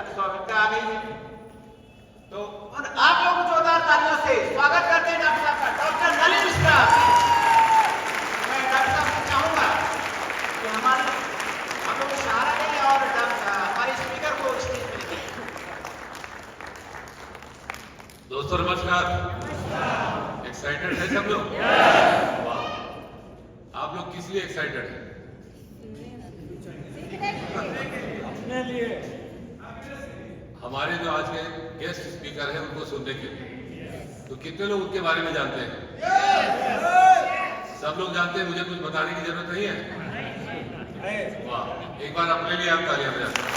स्वागत का आ गई है। तो उन आप लोग जोरदार तालियों से स्वागत करते हैं डॉक्टर साहब का, डॉक्टर नलिन मिश्रा। मैं डॉक्टर साहब से चाहूंगा कि हम लोग सहारा दें और हमारे स्पीकर को स्टेज पर लेके। दोस्तों नमस्कार। एक्साइटेड है सब लोग? वाह, आप लोग किस लिए एक्साइटेड हैं? अपने लिए। हमारे जो आज के गेस्ट स्पीकर हैं उनको सुनने के लिए। तो कितने लोग उनके बारे में जानते हैं? सब लोग जानते हैं, मुझे कुछ बताने की जरूरत नहीं है। वाह, एक बार अपने लिए आप तालियां बजाते हैं।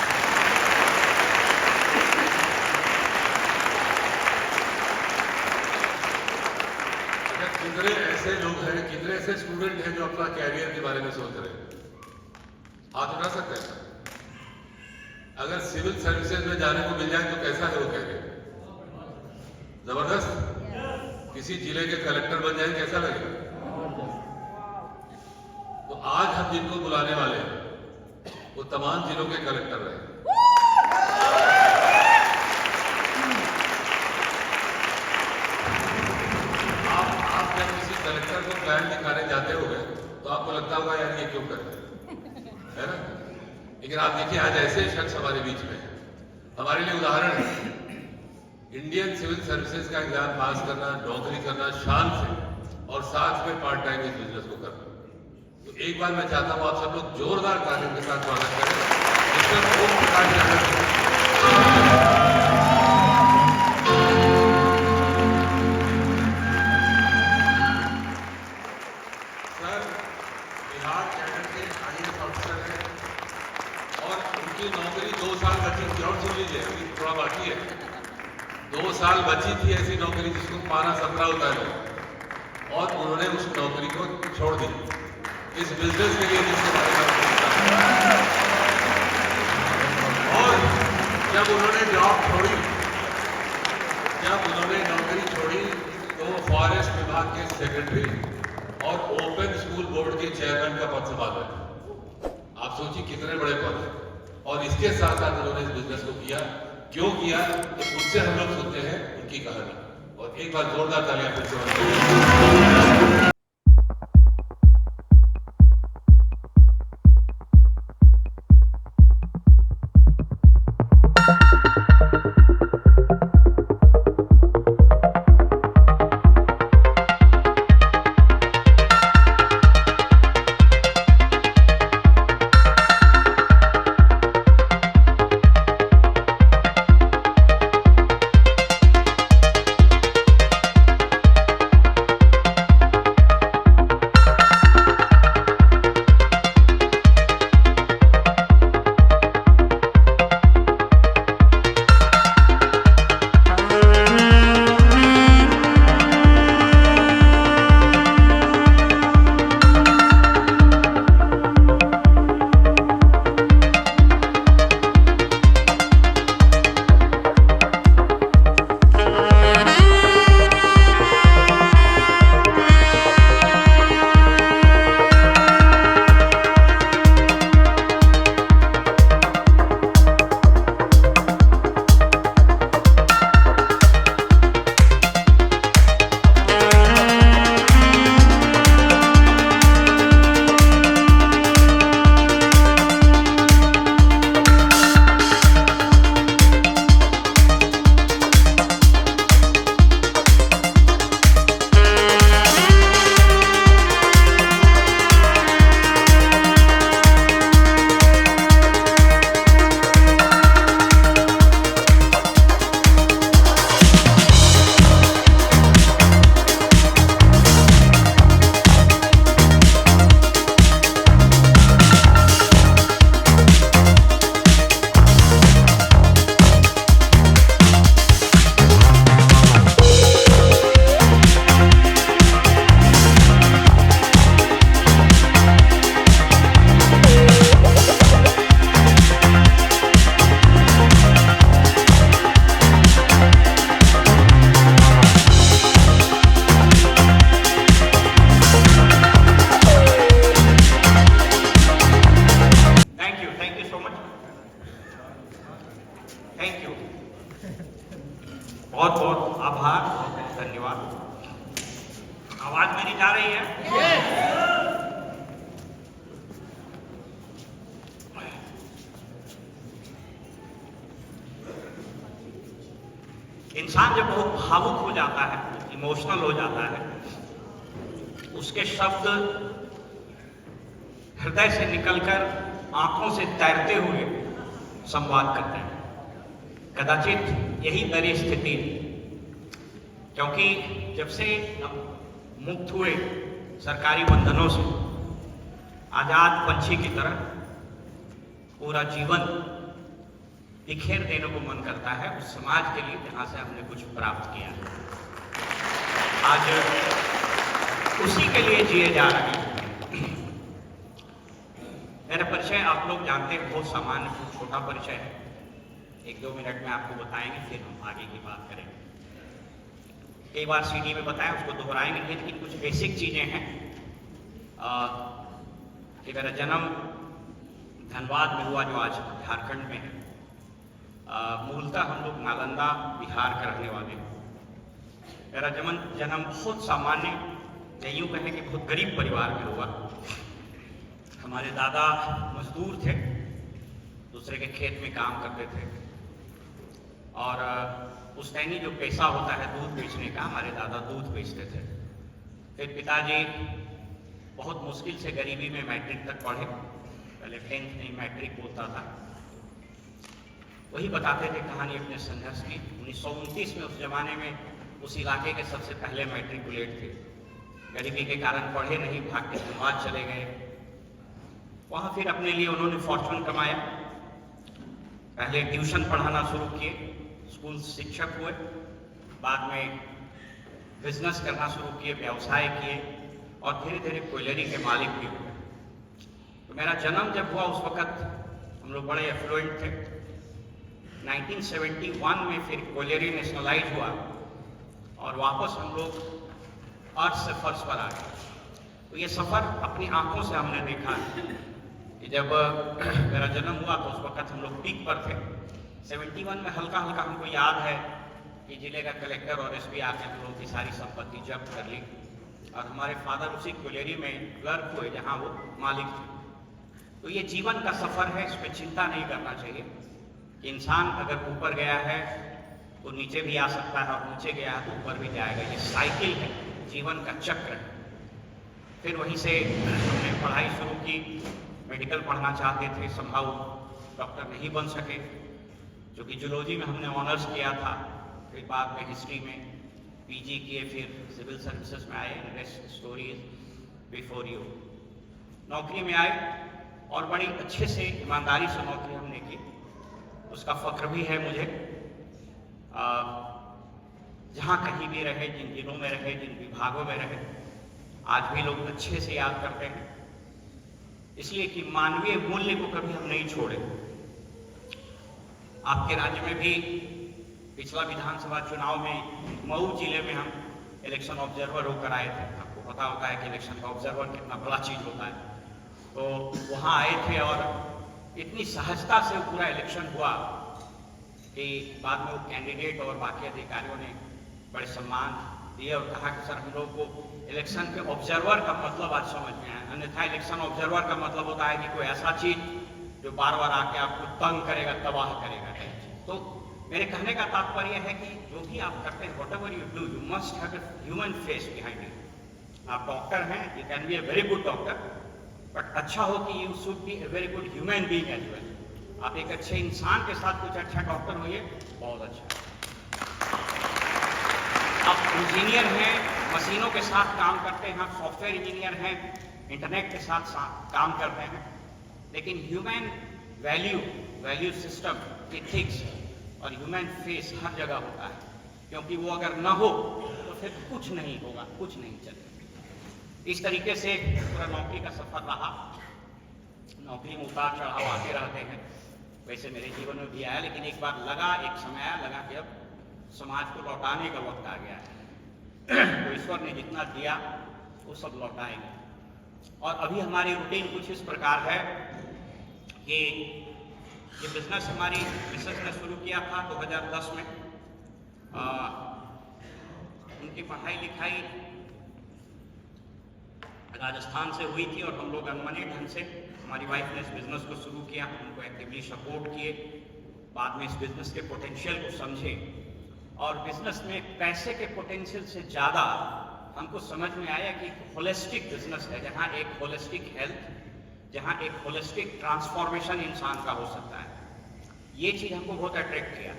कितने ऐसे लोग हैं, कितने ऐसे स्टूडेंट हैं जो अपना कैरियर के बारे में सोच रहे हैं? हाथ उठा सकते हैं? अगर सिविल सर्विसेज में जाने को मिल जाए तो कैसा है वो कैरियर? जबरदस्त। किसी जिले के कलेक्टर बन जाए कैसा लगेगा? तो आज हम जिनको बुलाने वाले हैं वो तमाम जिलों के कलेक्टर रहे। आप जब किसी कलेक्टर को प्लान दिखाने जाते होंगे तो आपको लगता होगा यार ये क्यों कर रहे हैं, है ना? लेकिन आप देखिए आज ऐसे शख्स हमारे बीच में हैं। हमारे लिए उदाहरण है। इंडियन सिविल सर्विसेज का एग्जाम पास करना, नौकरी करना शान से और साथ में पार्ट टाइम इस बिजनेस को करना। तो एक बार मैं चाहता हूं आप सब लोग जोरदार तालियों के साथ स्वागत करें mister Om Prakash Yadav. Sir Bihar cadre के IAS ऑफिसर हैं और उनकी नौकरी 2 साल बची थी। और सुन लीजिए, अभी थोड़ा बाकी है। 2 साल बची थी ऐसी नौकरी जिसको पाना 17 होता है, और उन्होंने उस नौकरी को छोड़ दी इस बिजनेस के लिए जिसके बारे में और जब उन्होंने जॉब छोड़ी, जब उन्होंने नौकरी छोड़ी तो वो फॉरेस्ट विभाग के सेक्रेटरी और ओपन स्कूल बोर्ड के चेयरमैन का पद संभाल रहे। आप सोचिए कितने बड़े पद हैं। और इसके साथ साथ उन्होंने इस बिजनेस को किया। क्यों किया तो उनसे हम लोग सुनते हैं उनकी कहानी। और एक बार जोरदार तालियां फिर से। थैंक यू, बहुत बहुत आभार, धन्यवाद। आवाज मेरी जा रही है? इंसान जब बहुत भावुक हो जाता है, इमोशनल हो जाता है, उसके शब्द हृदय से निकलकर आंखों से तैरते हुए संवाद करते हैं। कदाचित यही मेरी स्थिति है, क्योंकि जब से मुक्त हुए सरकारी बंधनों से, आजाद पंछी की तरह पूरा जीवन बिखेर देने को मन करता है उस समाज के लिए जहां से हमने कुछ प्राप्त किया है। आज उसी के लिए जिए जा रहे हैं। मेरा परिचय आप लोग जानते हैं, बहुत सामान्य छोटा परिचय है, 1-2 मिनट में आपको बताएंगे, फिर हम आगे की बात करेंगे। कई बार सीडी में बताया, उसको दोहराएंगे नहीं, लेकिन कुछ बेसिक चीजें हैं कि मेरा जन्म धनबाद में हुआ, जो आज झारखंड में है। मूलतः हम लोग नालंदा बिहार के रहने वाले हैं। मेरा जन्म बहुत सामान्य, या यूँ कहें कि बहुत गरीब परिवार में हुआ। हमारे दादा मजदूर थे, दूसरे के खेत में काम करते थे, और उस टाइम जो पेशा होता है दूध बेचने का, हमारे दादा दूध बेचते थे। फिर पिताजी बहुत मुश्किल से गरीबी में मैट्रिक तक पढ़े, पहले 10th नहीं मैट्रिक बोलता था। वही बताते थे कहानी अपने संघर्ष की। 1929 में, उस जमाने में उस इलाके के सबसे पहले मैट्रिकुलेट थे। गरीबी के कारण पढ़े नहीं, भाग के धनबाद चले गए। वहाँ फिर अपने लिए उन्होंने फॉर्चून कमाया। पहले ट्यूशन पढ़ाना शुरू किए, स्कूल शिक्षक हुए, बाद में बिजनेस करना शुरू किए, व्यवसाय किए, और धीरे धीरे कोयलरी के मालिक भी हुए। तो मेरा जन्म जब हुआ उस वक्त हम लोग बड़े एफ्लुएंट थे। 1971 में फिर कोयलरी नेशनलाइज हुआ और वापस हम लोग अर्थ से फर्श पर आ गए। तो ये सफ़र अपनी आंखों से हमने देखा कि जब मेरा जन्म हुआ तो उस वक्त हम लोग पीक पर थे। 71 में हल्का हल्का हमको याद है कि जिले का कलेक्टर और एसपी आके हम लोगों की सारी संपत्ति जब्त कर ली, और हमारे फादर उसी कोयलरी में क्लर्क हुए जहाँ वो मालिक थे। तो ये जीवन का सफ़र है, इसमें चिंता नहीं करना चाहिए। इंसान अगर ऊपर गया है तो नीचे भी आ सकता है, और नीचे गया है तो ऊपर भी जाएगा। ये साइकिल है, जीवन का चक्र है। फिर वहीं से हमने पढ़ाई शुरू की। मेडिकल पढ़ना चाहते थे, संभव डॉक्टर नहीं बन सके, जो कि जूलॉजी में हमने ऑनर्स किया था। फिर बाद में हिस्ट्री में पीजी किए, फिर सिविल सर्विसेज में आए। Rest story before you. नौकरी में आए और बड़ी अच्छे से ईमानदारी से नौकरी हमने की, उसका फख्र भी है मुझे। जहाँ कहीं भी रहे, जिन जिलों में रहे, जिन विभागों में रहे, आज भी लोग अच्छे से याद करते हैं, इसलिए कि मानवीय मूल्य को कभी हम नहीं छोड़े। आपके राज्य में भी पिछला विधानसभा चुनाव में मऊ जिले में हम इलेक्शन ऑब्जर्वर होकर आए थे। आपको पता होता है कि इलेक्शन का ऑब्जर्वर कितना बड़ा चीज होता है। तो वहाँ आए थे और इतनी सहजता से पूरा इलेक्शन हुआ कि बाद में वो कैंडिडेट और बाकी अधिकारियों ने बड़े सम्मान दिए और कहा कि सर, हम लोग को इलेक्शन के ऑब्जर्वर का मतलब आज समझ में आया। अन्यथा इलेक्शन ऑब्जर्वर का मतलब होता है कि कोई ऐसा चीज जो बार बार आके आपको तंग करेगा, तबाह करेगा। तो मेरे कहने का तात्पर्य है कि जो भी आप करते हैं, what ever you do, you must have a human face behind it. आप डॉक्टर हैं, you can be a very good doctor, but अच्छा हो कि you should be a very good human being as well. आप एक अच्छे इंसान के साथ कुछ अच्छा डॉक्टर होइए, बहुत अच्छा। आप इंजीनियर हैं, मशीनों के साथ काम करते हैं, आप सॉफ्टवेयर इंजीनियर हैं, इंटरनेट के साथ काम करते हैं, लेकिन ह्यूमन वैल्यू सिस्टम, एथिक्स और ह्यूमन फेस हर जगह होता है, क्योंकि वो अगर ना हो तो फिर कुछ नहीं होगा, कुछ नहीं चलेगा। इस तरीके से पूरा नौकरी का सफर रहा। नौकरी में उतार चढ़ाव आते रहते हैं, वैसे मेरे जीवन में भी आया, लेकिन एक बार एक समय आया, लगा कि अब समाज को लौटाने का वक्त आ गया है। तो ईश्वर ने जितना दिया वो सब लौटाएंगे। और अभी हमारी रूटीन कुछ इस प्रकार है कि ये बिजनेस हमारी मिसेस ने शुरू किया था 2010 में। उनकी पढ़ाई लिखाई राजस्थान से हुई थी और हम लोग अनमने ढंग से हमारी वाइफ ने इस बिजनेस को शुरू किया, उनको एक्टिवली सपोर्ट किए, बाद में इस बिजनेस के पोटेंशियल को समझे और बिजनेस में पैसे के पोटेंशियल से ज़्यादा हमको समझ में आया कि एक होलिस्टिक बिजनेस है, जहाँ एक होलिस्टिक हेल्थ, जहाँ एक होलिस्टिक ट्रांसफॉर्मेशन इंसान का हो सकता है। ये चीज़ हमको बहुत अट्रैक्ट किया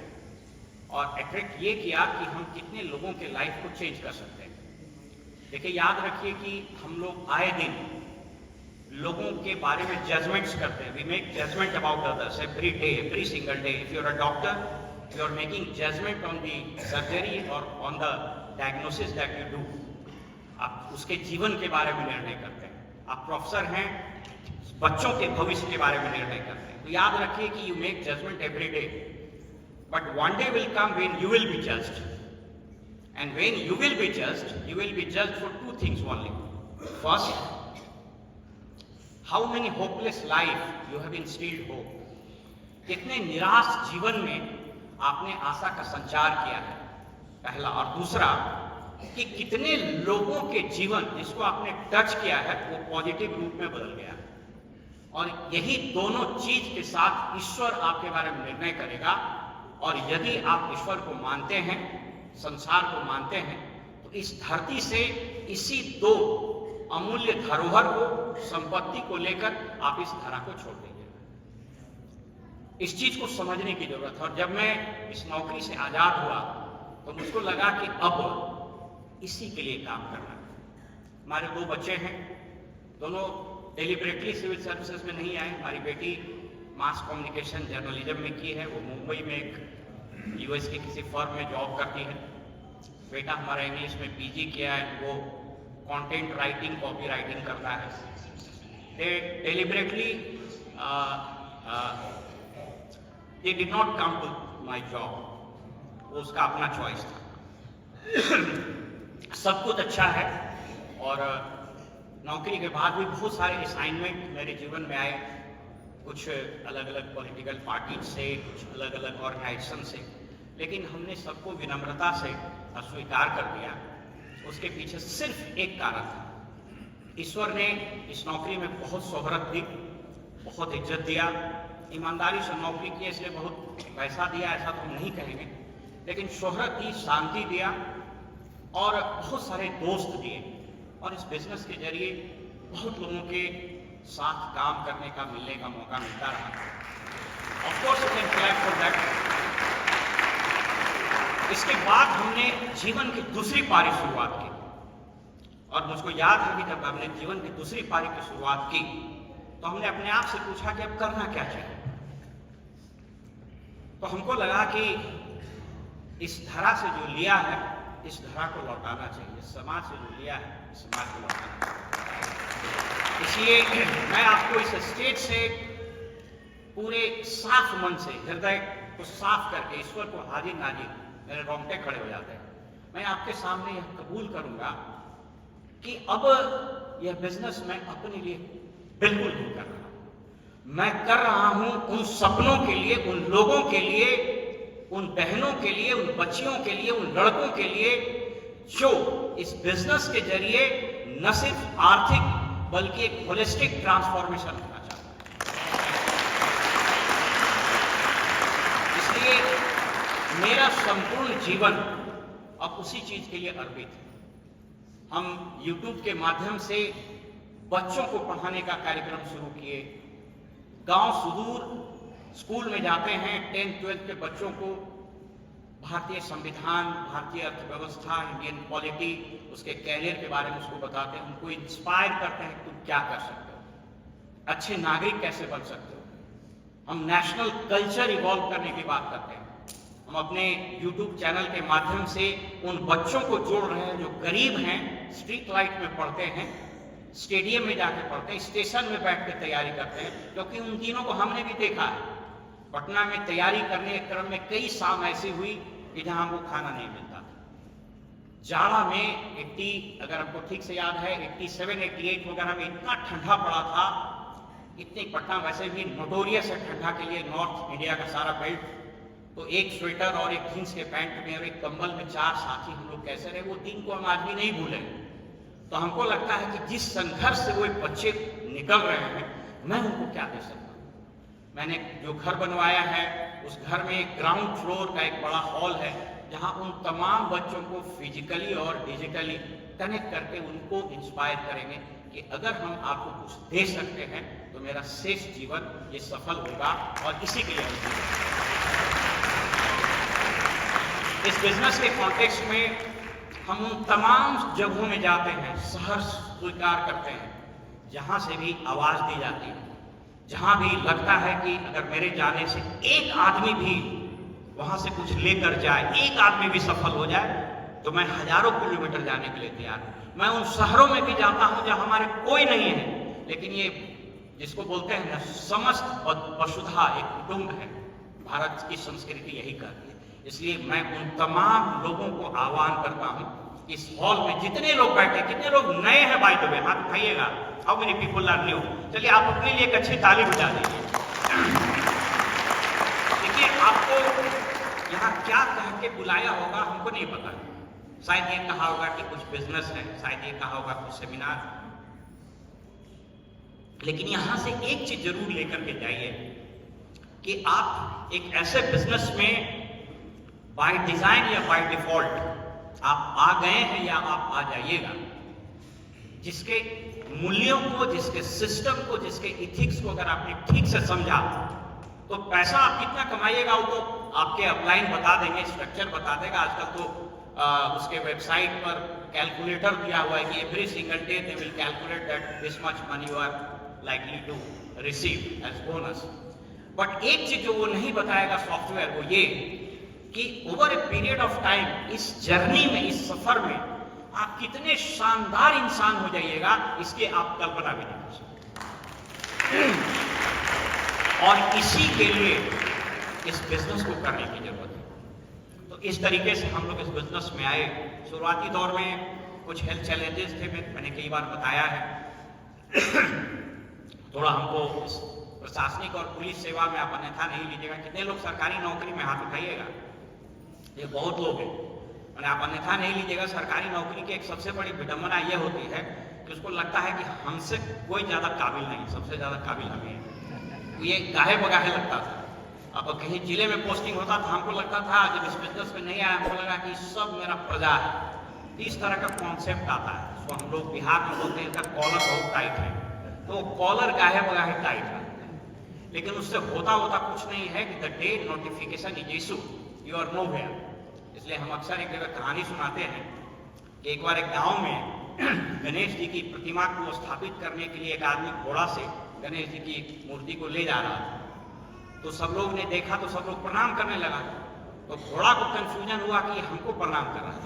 और अट्रैक्ट ये किया कि हम कितने लोगों के लाइफ को चेंज कर सकते हैं। देखिए, याद रखिए कि हम लोग आए दिन लोगों के बारे में जजमेंट्स करते हैं। We make judgement about others every day, every single day. If you are a doctor, you are making judgement on the surgery और on the diagnosis that you do. आप उसके जीवन के बारे में निर्णय करते हैं। आप प्रोफेसर हैं, बच्चों के भविष्य के बारे में निर्णय करते हैं। तो याद रखिए कि you make judgement every day, but one day will come when you will be judged, and when you will be judged for two things only. First, how many hopeless life you have instilled hope. कितने निराश जीवन में आपने आशा का संचार किया है, पहला। और दूसरा कि कितने लोगों के जीवन जिसको आपने टच किया है वो पॉजिटिव रूप में बदल गया। और यही दोनों चीज के साथ ईश्वर आपके बारे में निर्णय करेगा। और यदि आप ईश्वर को मानते हैं, संसार को मानते हैं, तो इस धरती से इसी दो अमूल्य धरोहर को, संपत्ति को लेकर आप इस धरा को छोड़ दीजिए। इस चीज को समझने की जरूरत है। और जब मैं इस नौकरी से आजाद हुआ तो मुझको लगा कि अब इसी के लिए काम करना है। हमारे दो बच्चे हैं, दोनों डेलिबरेटली सिविल सर्विसेज में नहीं आए। हमारी बेटी मास कम्युनिकेशन जर्नलिज्म में की है, वो मुंबई में एक यूएस के किसी फर्म में जॉब करती है। बेटा हमारा इंग्लिश में पीजी किया है, वो कंटेंट राइटिंग, कॉपी राइटिंग करता है। They deliberately they did not come to my job, वो उसका अपना चॉइस था। सब कुछ अच्छा है और नौकरी के बाद भी बहुत सारे असाइनमेंट मेरे जीवन में आए, कुछ अलग अलग पॉलिटिकल पार्टी से, कुछ अलग अलग ऑर्गेनाइजेशन से, लेकिन हमने सबको विनम्रता से अस्वीकार कर दिया। उसके पीछे सिर्फ एक कारण था, ईश्वर ने इस नौकरी में बहुत शोहरत दी, बहुत इज्जत दिया, ईमानदारी से नौकरी की, इसलिए बहुत पैसा दिया, ऐसा तो हम नहीं कहेंगे, लेकिन शोहरत दी, शांति दिया और बहुत सारे दोस्त दिए। और इस बिजनेस के जरिए बहुत लोगों के साथ काम करने का, मिलने का मौका मिलता रहा। Of course you can clap for that. इसके बाद हमने जीवन की दूसरी पारी शुरुआत की और मुझको याद है कि जब हमने जीवन की दूसरी पारी की शुरुआत की तो हमने अपने आप से पूछा कि अब करना क्या चाहिए। तो हमको लगा कि इस धरा से जो लिया है, इस धरा को लौटाना चाहिए, इस समाज से जो लिया है, इस समाज को लौटाना चाहिए। इसलिए मैं आपको इस स्टेज से पूरे साफ मन से, हृदय को साफ करके, ईश्वर को हाजिर नाजिर, मेरे रोंगटे खड़े हो जाते हैं, मैं आपके सामने यह कबूल करूंगा कि अब यह बिजनेस मैं अपने लिए बिल्कुल नहीं कर रहा। मैं कर रहा हूं उन सपनों के लिए, उन लोगों के लिए, उन बहनों के लिए, उन बच्चियों के लिए, उन लड़कों के लिए जो इस बिजनेस के जरिए न सिर्फ आर्थिक बल्कि एक होलिस्टिक ट्रांसफॉर्मेशन होना चाहता है। इसलिए मेरा संपूर्ण जीवन अब उसी चीज के लिए अर्पित है। हम YouTube के माध्यम से बच्चों को पढ़ाने का कार्यक्रम शुरू किए। गांव सुदूर स्कूल में जाते हैं, 10th-12th के बच्चों को भारतीय संविधान, भारतीय अर्थव्यवस्था, इंडियन पॉलिटी, उसके कैरियर के बारे में उसको बताते हैं, उनको इंस्पायर करते हैं कि तुम क्या कर सकते हो, अच्छे नागरिक कैसे बन सकते हो। हम नेशनल कल्चर इवॉल्व करने की बात करते हैं। हम अपने YouTube चैनल के माध्यम से उन बच्चों को जोड़ रहे हैं जो गरीब हैं, स्ट्रीट लाइट में पढ़ते हैं, स्टेडियम में जाके पढ़ते हैं, स्टेशन में बैठ के तैयारी करते हैं, क्योंकि उन तीनों को हमने भी देखा है। पटना में तैयारी करने के क्रम में कई शाम ऐसी हुई कि जहां हमको खाना नहीं मिलता था। जाड़ा में अगर आपको ठीक से याद है 87-88 वगैरह में इतना ठंडा पड़ा था इतनी पटना वैसे भी नोटोरियस है ठंडा के लिए, नॉर्थ इंडिया का सारा बेल्ट। तो एक स्वेटर और एक जींस के पैंट में और एक कंबल में 4 साथी हम लोग कैसे रहे, वो दिन को हम आज भी नहीं भूले। तो हमको लगता है कि जिस संघर्ष से वो बच्चे निकल रहे हैं, मैं उनको क्या दे सकता हूँ। मैंने जो घर बनवाया है, उस घर में एक ग्राउंड फ्लोर का एक बड़ा हॉल है, जहां उन तमाम बच्चों को फिजिकली और डिजिटली कनेक्ट करके उनको इंस्पायर करेंगे कि अगर हम आपको कुछ दे सकते हैं तो मेरा शेष जीवन ये सफल होगा। और इसी के लिए इस बिजनेस के कॉन्टेक्स्ट में हम उन तमाम जगहों में जाते हैं, शहर स्वीकार करते हैं जहां से भी आवाज दी जाती है, जहां भी लगता है कि अगर मेरे जाने से एक आदमी भी वहां से कुछ लेकर जाए, एक आदमी भी सफल हो जाए, तो मैं हजारों किलोमीटर जाने के लिए तैयार हूं। मैं उन शहरों में भी जाता हूं जहां हमारे कोई नहीं है, लेकिन ये जिसको बोलते हैं ना समस्त वसुधा एक कुटुंब है, भारत की संस्कृति यही कहती है। इसलिए मैं उन तमाम लोगों को आह्वान करता हूं, इस हॉल में जितने लोग बैठे, कितने लोग नए हैं बाय द वे, हाथ उठाइएगा। How many people are new? चलिए आप अपने लिए एक अच्छी ताली बजा दीजिए। देखिए आपको यहाँ क्या कह के बुलाया होगा हमको नहीं पता। शायद ये कहा होगा कि कुछ बिजनेस है, शायद ये कहा होगा कुछ सेमिनार, लेकिन यहां से एक चीज जरूर लेकर के जाइए कि आप एक ऐसे बिजनेस में बाय डिजाइन या बाय डिफॉल्ट आप आ गए हैं या आप आ जाइएगा, जिसके मूल्यों को, जिसके सिस्टम को, जिसके इथिक्स को अगर आपने ठीक से समझा तो पैसा आप कितना कमाइएगा वो तो आपके अपलाइन बता देंगे, स्ट्रक्चर बता देगा। आजकल तो उसके वेबसाइट पर कैलकुलेटर दिया हुआ है कि every single day they will calculate that this much money you are likely to receive as bonus. But एक चीज जो वो नहीं बताएगा सॉफ्टवेयर, वो ये कि over a period of time इस जर्नी में, इस सफर में आप कितने शानदार इंसान हो जाइएगा, इसके आप कल्पना भी नहीं कर सकते। और इसी के लिए इस बिजनेस को करने की जरूरत है। तो इस तरीके से हम लोग इस बिजनेस में आए। शुरुआती दौर में कुछ हेल्थ चैलेंजेस थे, मैंने कई बार बताया है। थोड़ा हमको प्रशासनिक और पुलिस सेवा में आप अन्यथा नहीं लीजिएगा। कितने लोग सरकारी नौकरी में, हाथ उठाइएगा, ये बहुत लोग हैं, और आप अन्यथा नहीं लीजिएगा। सरकारी नौकरी की एक सबसे बड़ी विडंबना यह होती है कि उसको लगता है कि हमसे कोई ज्यादा काबिल नहीं, सबसे ज्यादा काबिल हमें है। ये गाहे बगाहे लगता था। अब कहीं जिले में पोस्टिंग होता था, हमको लगता था, जब इस बिजनेस में नहीं आया हमको लगा कि सब मेरा प्रजा है। इस तरह का कॉन्सेप्ट आता है। तो हम लोग बिहार में बोलते हैं इनका कॉलर बहुत टाइट है, तो कॉलर गाहे बगाहे टाइट है, लेकिन उससे होता कुछ नहीं है कि the day notification is issue you are no where. इसलिए हम अक्सर एक जगह कहानी सुनाते हैं कि एक बार एक गांव में गणेश जी की प्रतिमा को स्थापित करने के लिए एक आदमी घोड़ा से गणेश जी की मूर्ति को ले जा रहा था। तो सब लोग ने देखा तो सब लोग प्रणाम करने लगा। तो घोड़ा को कंफ्यूजन हुआ कि हमको प्रणाम कर रहा है।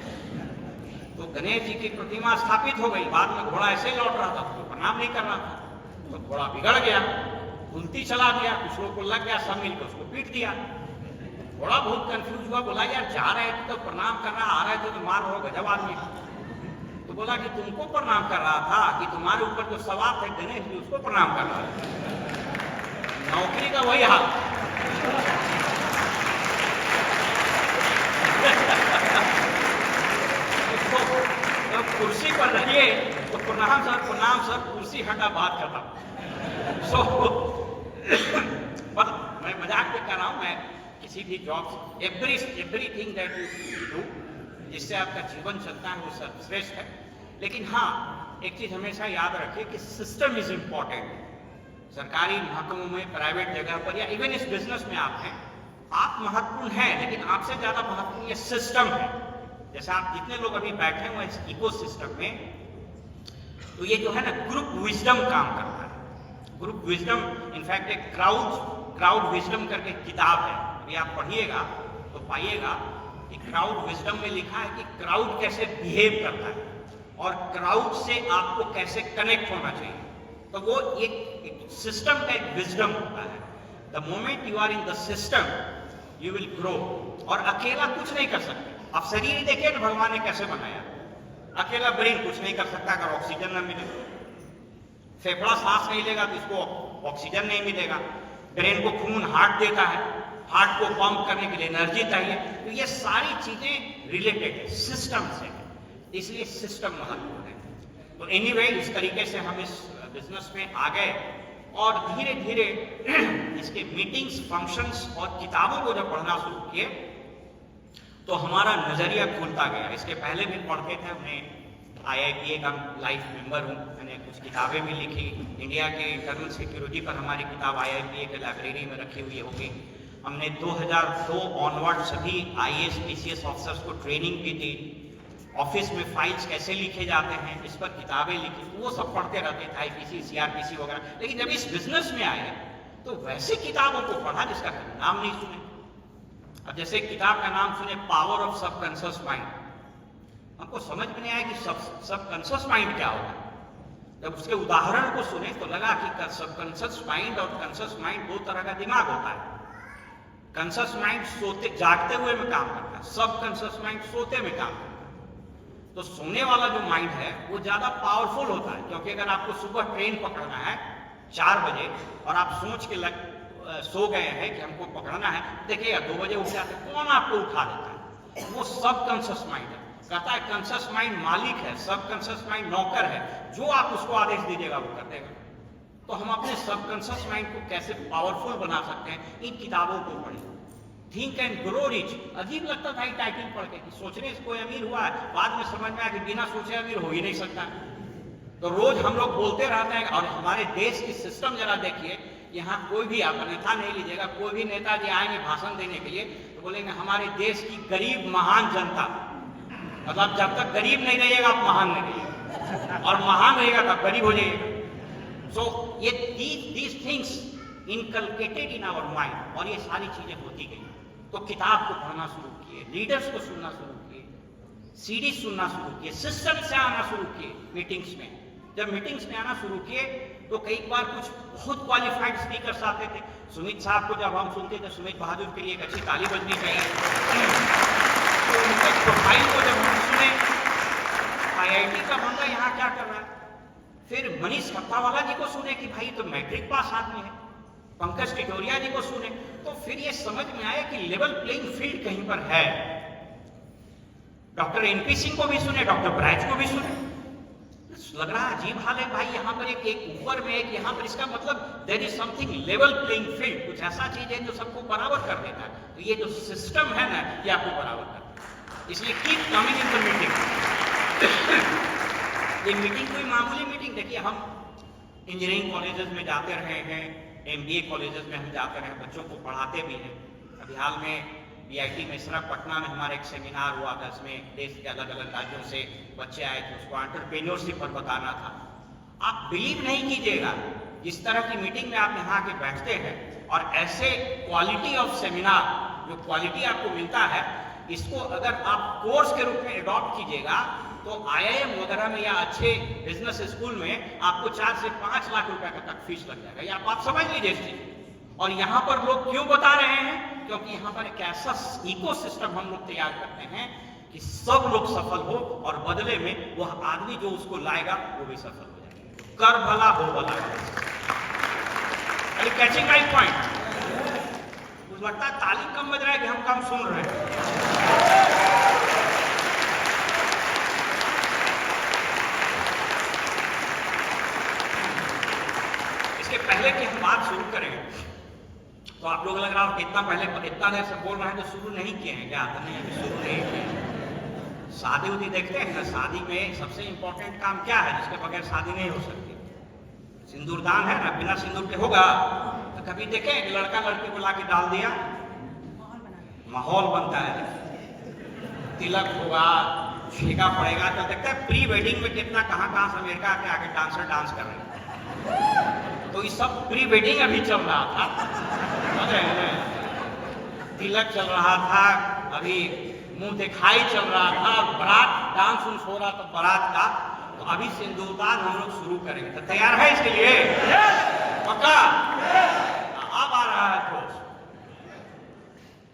तो गणेश जी की प्रतिमा स्थापित हो गई, बाद में घोड़ा ऐसे लौट रहा था, तो प्रणाम नहीं कर रहा था। तो घोड़ा बिगड़ गया, घूमती चला गया, कुछ लोग को लग गया, सब मिलकर उसको पीट दिया। घोड़ा बहुत कंफ्यूज हुआ, बोला यार जा रहे थे तो प्रणाम करना, आ रहे थे तो मार रहे हो, गजब आदमी। तो बोला कि तुमको प्रणाम कर रहा था कि तुम्हारे ऊपर जो सवार थे गणेश जी उसको प्रणाम कर रहा था। नौकरी का वही हाल। तो कुर्सी पर रहिए तो प्रणाम सर, कुर्सी हटा, बात खत्म। सो मैं मजाक में कर रहा हूं। मैं किसी भी job, everything that you do जिससे आपका जीवन चलता है वो सब श्रेष्ठ है। लेकिन हाँ, एक चीज हमेशा याद रखिए कि सिस्टम इज इंपॉर्टेंट। सरकारी महकमों में, प्राइवेट जगह पर, या इवन इस बिजनेस में आप हैं, आप महत्वपूर्ण हैं, लेकिन आपसे ज्यादा महत्वपूर्ण ये सिस्टम है। जैसे आप जितने लोग अभी बैठे हुए इस इकोसिस्टम में, तो ये जो है ना ग्रुप विजडम काम करता है। ग्रुप विजडम इनफैक्ट एक क्राउड विजडम करके किताब है, अभी आप पढ़िएगा तो पाइएगा कि क्राउड विजडम में लिखा है कि क्राउड कैसे बिहेव करता है और क्राउड से आपको कैसे कनेक्ट होना चाहिए। तो वो एक सिस्टम का एक विजडम होता है। The moment you are in the system you will grow. और अकेला कुछ नहीं कर सकते। आप शरीर ही देखिए ना, भगवान ने कैसे बनाया। अकेला ब्रेन कुछ नहीं कर सकता अगर ऑक्सीजन न मिले। फेफड़ा सांस नहीं लेगा तो इसको ऑक्सीजन नहीं मिलेगा। ब्रेन को खून हार्ट देता है, हार्ट को पंप करने के लिए एनर्जी चाहिए। तो ये सारी चीजें रिलेटेड है, सिस्टम से है, इसलिए सिस्टम महत्वपूर्ण है। तो एनीवे इस तरीके से हम इस बिजनेस में आ गए और धीरे धीरे इसके मीटिंग्स, फंक्शंस और किताबों को जब पढ़ना शुरू किए तो हमारा नजरिया खुलता गया। इसके पहले भी पढ़ते थे, हमने IIPA का लाइफ मेंबर हूँ, मैंने कुछ किताबें भी लिखी। इंडिया के इंटरनल सिक्योरिटी पर हमारी किताब IIPA के लाइब्रेरी में रखी हुई होगी। हमने 2002 ऑनवर्ड सभी IAS PCS ऑफिसर्स को ट्रेनिंग भी दी। ऑफिस में फाइल्स कैसे लिखे जाते हैं इस पर किताबें लिखी, वो सब पढ़ते रहते थे, IPC CRPC वगैरह। लेकिन जब इस बिजनेस में आए तो वैसे किताबों को पढ़ा जिसका नाम नहीं सुने। अब जैसे किताब का नाम सुने पावर ऑफ सबकॉन्शियस माइंड, हमको समझ में नहीं आया कि सबकॉन्शियस माइंड क्या होगा। जब उसके उदाहरण को सुने तो लगा कि सबकॉन्शियस माइंड और कॉन्शियस माइंड दो तरह का दिमाग होता है। कॉन्शियस माइंड सोते जागते हुए में काम करता है, सबकॉन्शियस माइंड सोते में काम करता है। तो सोने वाला जो माइंड है वो ज्यादा पावरफुल होता है, क्योंकि अगर आपको सुबह ट्रेन पकड़ना है 4 बजे और आप सोच के सो गए हैं कि हमको पकड़ना है, देखिएगा 2 बजे उठ जाते, कौन आपको उठा देता है? वो सबकॉन्शियस माइंड है। कहता है कॉन्शियस माइंड मालिक है, सबकॉन्शियस माइंड नौकर है, जो आप उसको आदेश दीजिएगा वो कर देगा। तो हम अपने सबकॉन्शियस माइंड को कैसे पावरफुल बना सकते हैं, इन किताबों को पढ़ें। थिंक एंड ग्रो रिच, अजीब लगता था टाइटल पढ़ के कि सोचने से कोई अमीर हुआ है, बाद में समझ में आया कि बिना सोचे अमीर हो ही नहीं सकता। तो रोज हम लोग बोलते रहते हैं। और हमारे देश की सिस्टम जरा देखिए, यहाँ कोई भी आप नेता नहीं लीजिएगा, कोई भी नेताजी आएंगे भाषण देने के लिए तो बोलेंगे हमारे देश की गरीब महान जनता। मतलब जब तक गरीब नहीं रहिएगा आप महान नहीं रहिएगा, और महान रहेगा तब गरीब हो जाइएगा। सो ये these things inculcated in our mind, और ये सारी चीजें होती गई। तो किताब को पढ़ना शुरू किए, लीडर्स को सुनना शुरू किए, सीडी सुनना शुरू किए, सिस्टम से आना शुरू किए मीटिंग्स में। जब मीटिंग्स में आना शुरू किए तो कई बार कुछ बहुत क्वालिफाइड स्पीकर्स आते थे। सुमित साहब को जब हम सुनते थे, सुमित बहादुर के लिए एक अच्छी ताली बजनी चाहिए। तो उनके प्रोफाइल को जब हम सुने, IIT का बंदा यहाँ क्या कर रहा है। फिर मनीष खत्तावाला जी को सुने कि भाई तो मैट्रिक पास आदमी है। पंकज टिटोरिया जी को सुने तो फिर ये समझ में आया कि लेवल प्लेइंग फील्ड कहीं पर है। डॉक्टर NP सिंह को भी सुने, डॉक्टर ब्राइज को भी सुने। लग रहा अजीब हाल है भाई, यहाँ पर एक ऊपर में एक यहाँ पर, इसका मतलब there is something level playing field, कुछ ऐसा चीज है जो सबको बराबर कर देता है। तो ये जो सिस्टम है ना, ये आपको बराबर करता है। इसलिए keep coming in the meeting. ये मीटिंग कोई मामूली मीटिंग, देखिए हम इंजीनियरिंग कॉलेजेस में जाते रहे हैं, MBA कॉलेजेस में हम जाते रहे, बच्चों को पढ़ाते भी हैं। अभी हाल में BIT मिश्रा पटना में हमारा एक सेमिनार हुआ था, इसमें देश के अलग अलग राज्यों से बच्चे आए थे, उसको एंटरप्रेन्योरशिप पर बताना था। आप बिलीव नहीं कीजिएगा, इस तरह की मीटिंग में आप यहाँ आके बैठते हैं और ऐसे क्वालिटी ऑफ सेमिनार, जो क्वालिटी आपको मिलता है, इसको अगर आप कोर्स के रूप में अडॉप्ट कीजिएगा तो IIM वगैरह में या अच्छे बिजनेस स्कूल में आपको 4 से 5 लाख रुपए का तक फीस लग जाएगा। या आप समझ लीजिए इस चीज। और यहाँ पर लोग क्यों बता रहे हैं, क्योंकि यहाँ पर एक ऐसा इकोसिस्टम हम लोग तैयार करते हैं कि सब लोग सफल हो, और बदले में वह आदमी जो उसको लाएगा वो भी सफल हो जाएगा। कर भला हो भला। Catching my point. मुझे लगता है ताली कम बज रहा है कि हम कम सुन रहे हैं। इसके पहले की हम बात शुरू करें तो आप लोग लग रहा हो इतना पहले इतना देर से बोल रहे हैं तो शुरू नहीं किए हैं क्या? नहीं, अभी शुरू नहीं किए। शादी उदी देखते हैं ना, शादी में सबसे इंपॉर्टेंट काम क्या है जिसके बगैर शादी नहीं हो सकती? सिंदूरदान है ना, बिना सिंदूर के होगा? तो कभी देखें लड़का लड़की को लाके डाल दिया, माहौल बनता है, तिलक होगा, छेका पड़ेगा, तो देखते हैं प्री वेडिंग में कितना कहाँ से अमेरिका के आके डांसर डांस कर रहे हैं। तो ये सब प्री वेडिंग अभी चल रहा था, तिलक चल रहा था, अभी मुंह दिखाई चल रहा था, बारात डांस उन्स हो रहा था बारात का। तो अभी सिंदूरदान हम लोग शुरू करेंगे। तो तैयार है इसके लिए? पक्का? अब आ रहा है जोश।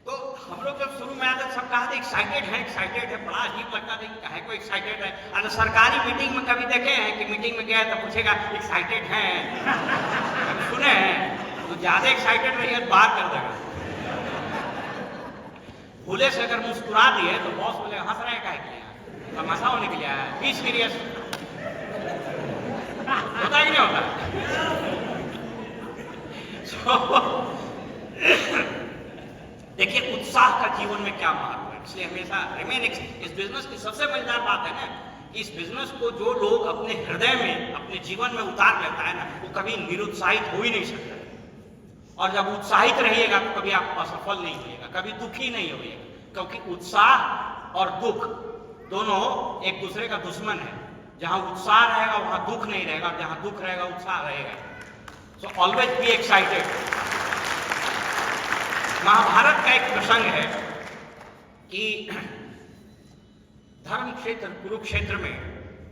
तो हम लोग जब शुरू में आते सब कहा था एक्साइटेड है, बड़ा अजीब लगता था कि काहे को एक्साइटेड है। अगर सरकारी मीटिंग में कभी देखे हैं कि मीटिंग में गया तो पूछेगा एक्साइटेड है? सुने हैं तो ज्यादा एक्साइटेड रहिए तो बाहर कर देगा। भूले से अगर मुस्कुरा दिए तो बॉस बोले हंस रहे हैं क्या, तमाशा होने के लिए आया है, बी सीरियस। होता ही नहीं होता। देखिए उत्साह का जीवन में क्या महत्व है, इसलिए हमेशा रिमेन। इस बिजनेस की सबसे मजेदार बात है ना, इस बिजनेस को जो लोग अपने हृदय में, अपने जीवन में उतार लेता है ना, वो कभी निरुत्साहित हो ही नहीं सकता। और जब उत्साहित रहिएगा तो कभी आप असफल नहीं होइएगा, कभी दुखी नहीं होइएगा, क्योंकि उत्साह और दुख दोनों एक दूसरे का दुश्मन है। जहां उत्साह रहेगा वहां दुख नहीं रहेगा, और जहां दुख रहेगा उत्साह रहेगा। So always be excited. Mahabharata का एक प्रसंग है कि धर्म क्षेत्र कुरुक्षेत्र में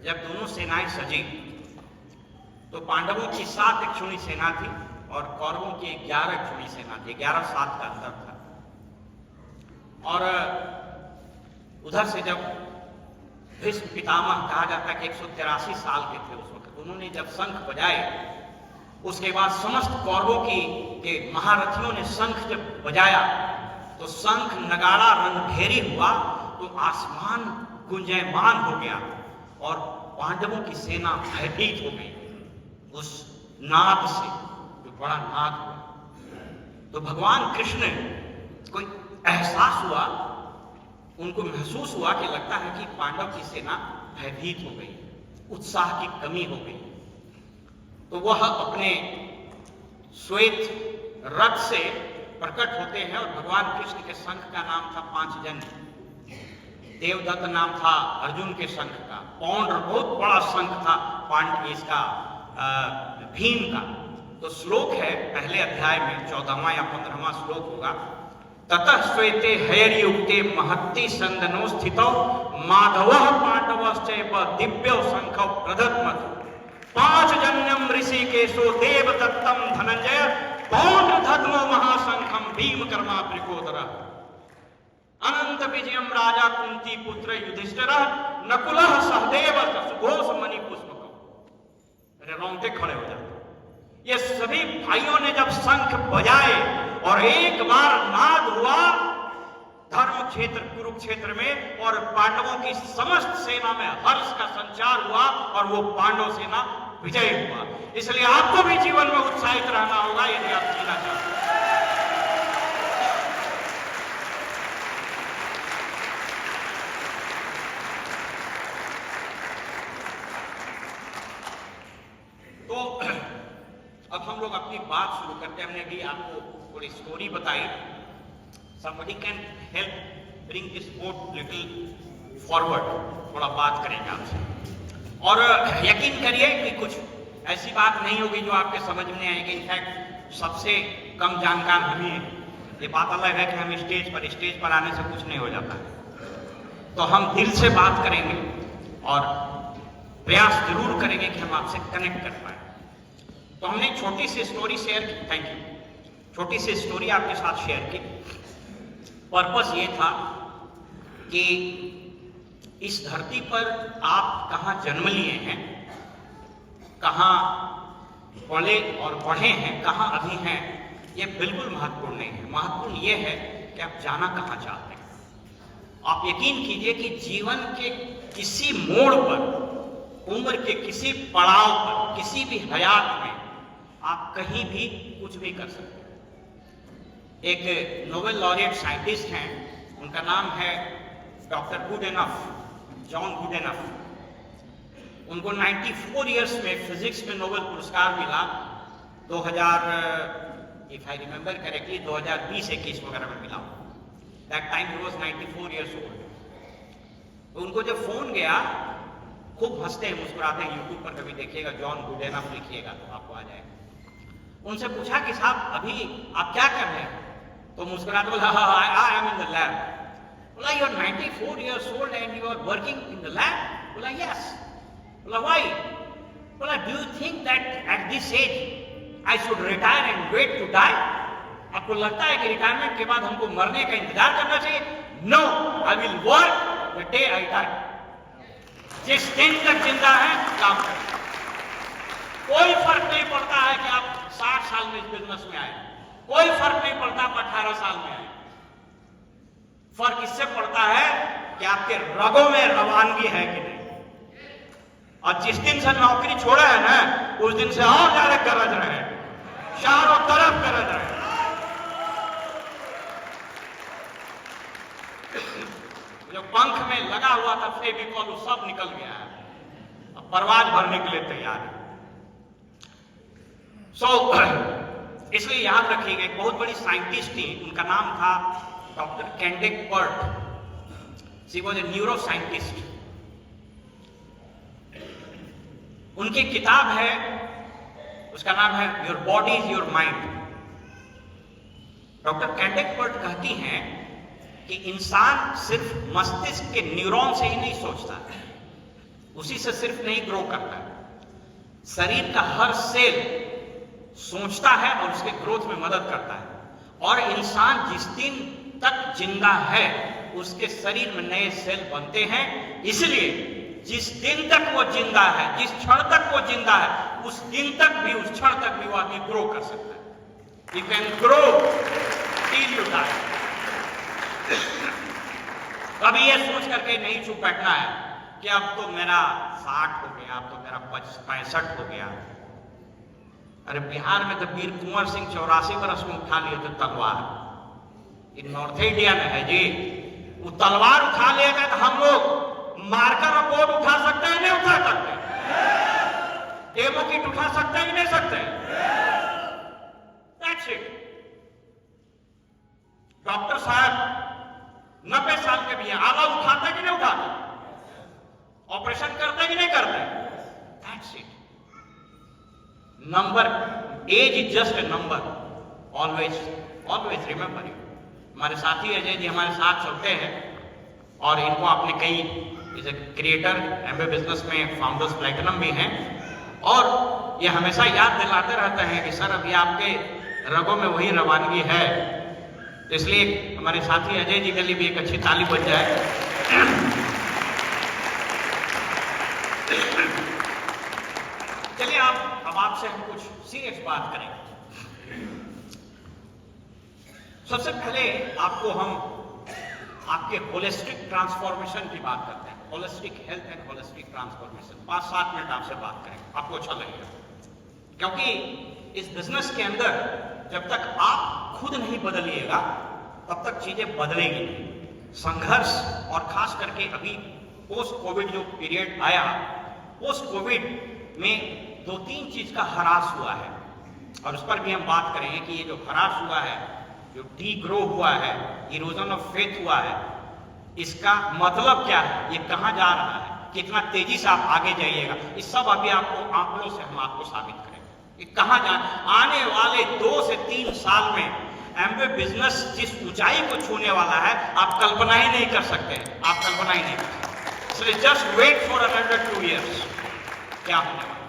जब दोनों सेनाएं सजी तो पांडवों की 7 इक्षुणी सेना थी और कौरवों की 11 इक्षुणी सेना थी। 11-7 का अंतर था। और उधर से जब भीष्म पितामह कहा जाता है कि 183 साल के थे उस वक्त, उन्होंने जब शंख बजाए, उसके बाद समस्त कौरवों के महारथियों ने शंख जब बजाया तो शंख नगाड़ा रणभेरी हुआ, तो आसमान गुंजयमान हो गया और पांडवों की सेना भयभीत हो गई उस नाद से, जो बड़ा नाद हुआ। तो भगवान कृष्ण को एहसास हुआ, उनको महसूस हुआ कि लगता है कि पांडव की सेना भयभीत हो गई, उत्साह की कमी हो गई। तो वह अपने श्वेत रथ से प्रकट होते हैं और भगवान कृष्ण के शंख का नाम था पांचजन्य। देवदत्त नाम था अर्जुन के शंख का। पौंड्र बहुत बड़ा शंख था इसका भीम का। तो श्लोक है पहले अध्याय में 14वां या 15वां श्लोक होगा। ततः श्वेते हयर्युक्ते महत्ति संदनो स्थितौ माधवः पांडवश्चैव दिव्यो शंखौ प्रदत्मतु पांचजन्यम ऋषिकेशो देवदत्तम धनंजय पौंड्रधत्मो महाशंखम भीमकर्मा प्रिकोदरः अनंत विजयम राजा कुंती पुत्र युधिष्ठिरः नकुलः सहदेव सुघोष मणि पुष्पकौ। अरे रोंगटे खड़े हो जाते। ये सभी भाइयों ने जब शंख बजाए और एक बार नाद हुआ धर्म क्षेत्र कुरुक्षेत्र में, और पांडवों की समस्त सेना में हर्ष का संचार हुआ और वो पांडव सेना विजय हुआ। इसलिए आपको भी जीवन में उत्साहित रहना होगा यदि आप जीना चाहते हैं। तो अब हम लोग अपनी बात शुरू करते हैं। हमने अभी आपको थोड़ी स्टोरी बताई। Somebody can help bring this boat little forward। थोड़ा बात करेंगे आपसे, और यकीन करिए कि कुछ ऐसी बात नहीं होगी जो आपके समझ में आएगी। इनफैक्ट सबसे कम जानकार हम ही हैं। ये बात अलग है कि हम स्टेज पर आने से कुछ नहीं हो जाता है। तो हम दिल से बात करेंगे और प्रयास जरूर करेंगे कि हम आपसे कनेक्ट कर पाए। तो हमने एक छोटी सी स्टोरी शेयर की। Thank you. छोटी सी स्टोरी आपके साथ शेयर की। पर्पस ये था कि इस धरती पर आप कहाँ जन्म लिए हैं, कहाँ पले और बढ़े हैं, कहाँ अभी हैं, ये बिल्कुल महत्वपूर्ण नहीं है। महत्वपूर्ण ये है कि आप जाना कहाँ चाहते हैं। आप यकीन कीजिए कि जीवन के किसी मोड़ पर, उम्र के किसी पड़ाव पर, किसी भी हयात में आप कहीं भी कुछ भी कर सकते हैं। एक नोबेल लॉरिएट साइंटिस्ट हैं, उनका नाम है डॉक्टर गुडेनफ, जॉन गुडेनफ। उनको 94 इयर्स में फिजिक्स में नोबेल पुरस्कार मिला। 2000 इफ आई रिमेंबर करेक्टली 2020-21 वगैरह में मिला। That time he was 94 years old. तो उनको जब फोन गया, खूब हंसते हैं, मुस्कुराते हैं, यूट्यूब पर कभी देखिएगा, जॉन गुडेनफ लिखिएगा तो आपको आ जाएगा। उनसे पूछा कि साहब अभी आप क्या कर रहे हैं? तो मुस्कुराते बोला I am in the lab. बोला you are 94 years old and you are working in the lab? बोला यस। बोला व्हाई? बोला do you think that at this age I should retire and wait to die? आपको लगता है कि retirement के बाद हमको मरने का इंतजार करना चाहिए? No, I will work the day I die. जिस दिन तक जिंदा है काम करें। कोई फर्क नहीं पड़ता है कि आप 60 साल में इस बिजनेस में आए, कोई फर्क नहीं पड़ता आप 18 साल में आए। फर्क इससे पड़ता है कि आपके रगों में रवानगी है कि नहीं। और जिस दिन से नौकरी छोड़ा है ना, उस दिन से और ज्यादा गरज रहे, चारों तरफ गरज रहे। जो पंख में लगा हुआ था फेविकॉल, वो सब निकल गया है, अब परवाज भरने के लिए तैयार है। इसलिए याद रखिएगा, एक बहुत बड़ी साइंटिस्ट थी, उनका नाम था doctor Candace Pert. She was a neuroscientist. उनकी किताब है, उसका नाम है your body is your mind. Doctor Candace Pert कहती हैं कि इंसान सिर्फ मस्तिष्क के न्यूरॉन से ही नहीं सोचता, उसी से सिर्फ नहीं ग्रो करता, शरीर का हर सेल सोचता है और उसके ग्रोथ में मदद करता है। और इंसान जिस दिन तक जिंदा है, उसके शरीर में नए सेल बनते हैं। इसलिए जिस दिन तक वो जिंदा है, जिस क्षण तक वो जिंदा है, उस दिन तक भी, उस क्षण तक भी वो आदमी ग्रो कर सकता है। You can grow till you die. कभी ये सोच करके नहीं चुप बैठना है कि अब तो मेरा 60 हो गया, अब तो मेरा 65 हो गया। अरे बिहार में तो वीर कुंवर सिंह 84 वर्ष में उठा लिए थे तलवार, इन नॉर्थ इंडिया में है जी। वो तलवार उठा लेगा तो हम लोग मार्कर और बोर्ड उठा सकते हैं, नहीं उठा सकते? डेमो किट उठा सकते हैं कि नहीं सकते? That's it. डॉक्टर साहब 90 साल के भी हैं, आला उठाते कि नहीं उठाते? ऑपरेशन करते कि नहीं करते? That's it. Number, age is just a number, always remember you. हमारे साथी अजय जी हमारे साथ चलते हैं और इनको आपने कई is a creator, MBA business में फाउंडर्स प्लैटिनम भी हैं, और ये हमेशा याद दिलाते रहते हैं कि सर अभी आपके रगों में वही रवानगी है। तो इसलिए हमारे साथी अजय जी के लिए भी एक अच्छी ताली बज जाए। चलिए अब आपसे हम कुछ सीरियस बात करेंगे। सबसे पहले आपको हम आपके होलिस्टिक ट्रांसफॉर्मेशन की बात करते हैं। Holistic health and holistic transformation 5-7 minute आपसे बात करेंगे, आपको अच्छा लगेगा। क्योंकि इस बिजनेस के अंदर जब तक आप खुद नहीं बदलिएगा तब तक चीजें बदलेगी नहीं। संघर्ष, और खास करके अभी पोस्ट कोविड जो पीरियड आया, पोस्ट कोविड में 2-3 चीज का ह्रास हुआ है, और उस पर भी हम बात करेंगे कि ये जो ह्रास हुआ है, जो डी ग्रो हुआ है, इरोजन ऑफ फेथ हुआ है, इसका मतलब क्या है, ये कहां जा रहा है, कितना तेजी से आप आगे जाइएगा, इस सब अभी आपको आंकड़ों से हम आपको साबित करेंगे कि कहां जा। आने वाले 2 से 3 साल में एमवे बिजनेस जिस ऊंचाई को छूने वाला है, आप कल्पना ही नहीं कर सकते, आप कल्पना ही नहीं कर सकते। इसलिए just wait for another 2 years क्या होने वाला।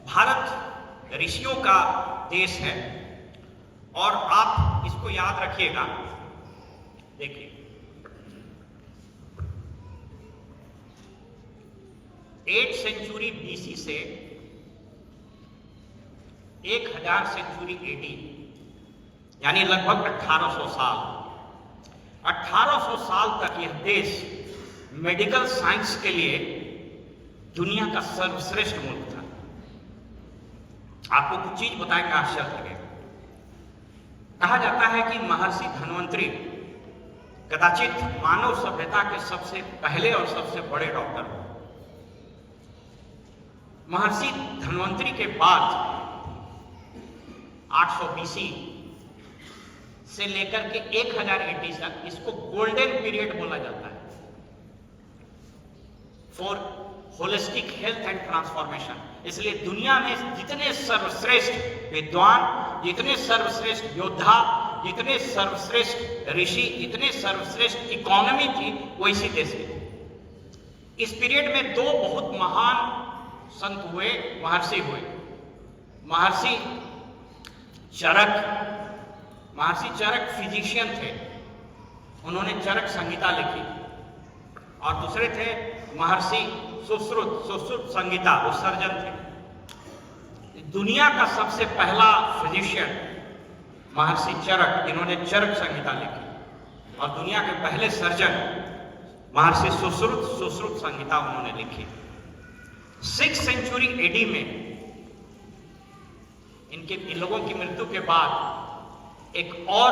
भारत ऋषियों का देश है, और आप इसको याद रखिएगा। देखिए, 8 सेंचुरी BC से 1000 सेंचुरी AD, यानी लगभग 1800 साल, 1800 साल तक यह देश मेडिकल साइंस के लिए दुनिया का सर्वश्रेष्ठ मुल्क था। आपको कुछ चीज बताएंगे, आश्चर्य लगेगा। कहा जाता है कि महर्षि धन्वंतरी कदाचित मानव सभ्यता के सबसे पहले और सबसे बड़े डॉक्टर हो। महर्षि धन्वंतरी के बाद 800 BC से लेकर के 1000 AD तक इसको गोल्डन पीरियड बोला जाता है for holistic health and transformation. इसलिए दुनिया में जितने सर्वश्रेष्ठ विद्वान, जितने सर्वश्रेष्ठ योद्धा, जितने सर्वश्रेष्ठ ऋषि, जितने सर्वश्रेष्ठ इकोनॉमी थी, वो इसी देश में। इस पीरियड में 2 बहुत महान संत हुए, महर्षि हुए। महर्षि चरक फिजिशियन थे, उन्होंने चरक संहिता लिखी। और दूसरे थे महर्षि सुश्रुत संहिता, वो सर्जन थे। दुनिया का सबसे पहला फिजिशियन महर्षि चरक, इन्होंने चरक संहिता लिखी, और दुनिया के पहले सर्जन महर्षि सुश्रुत संहिता उन्होंने लिखी। 6th सेंचुरी एडी में इन लोगों की मृत्यु के बाद एक और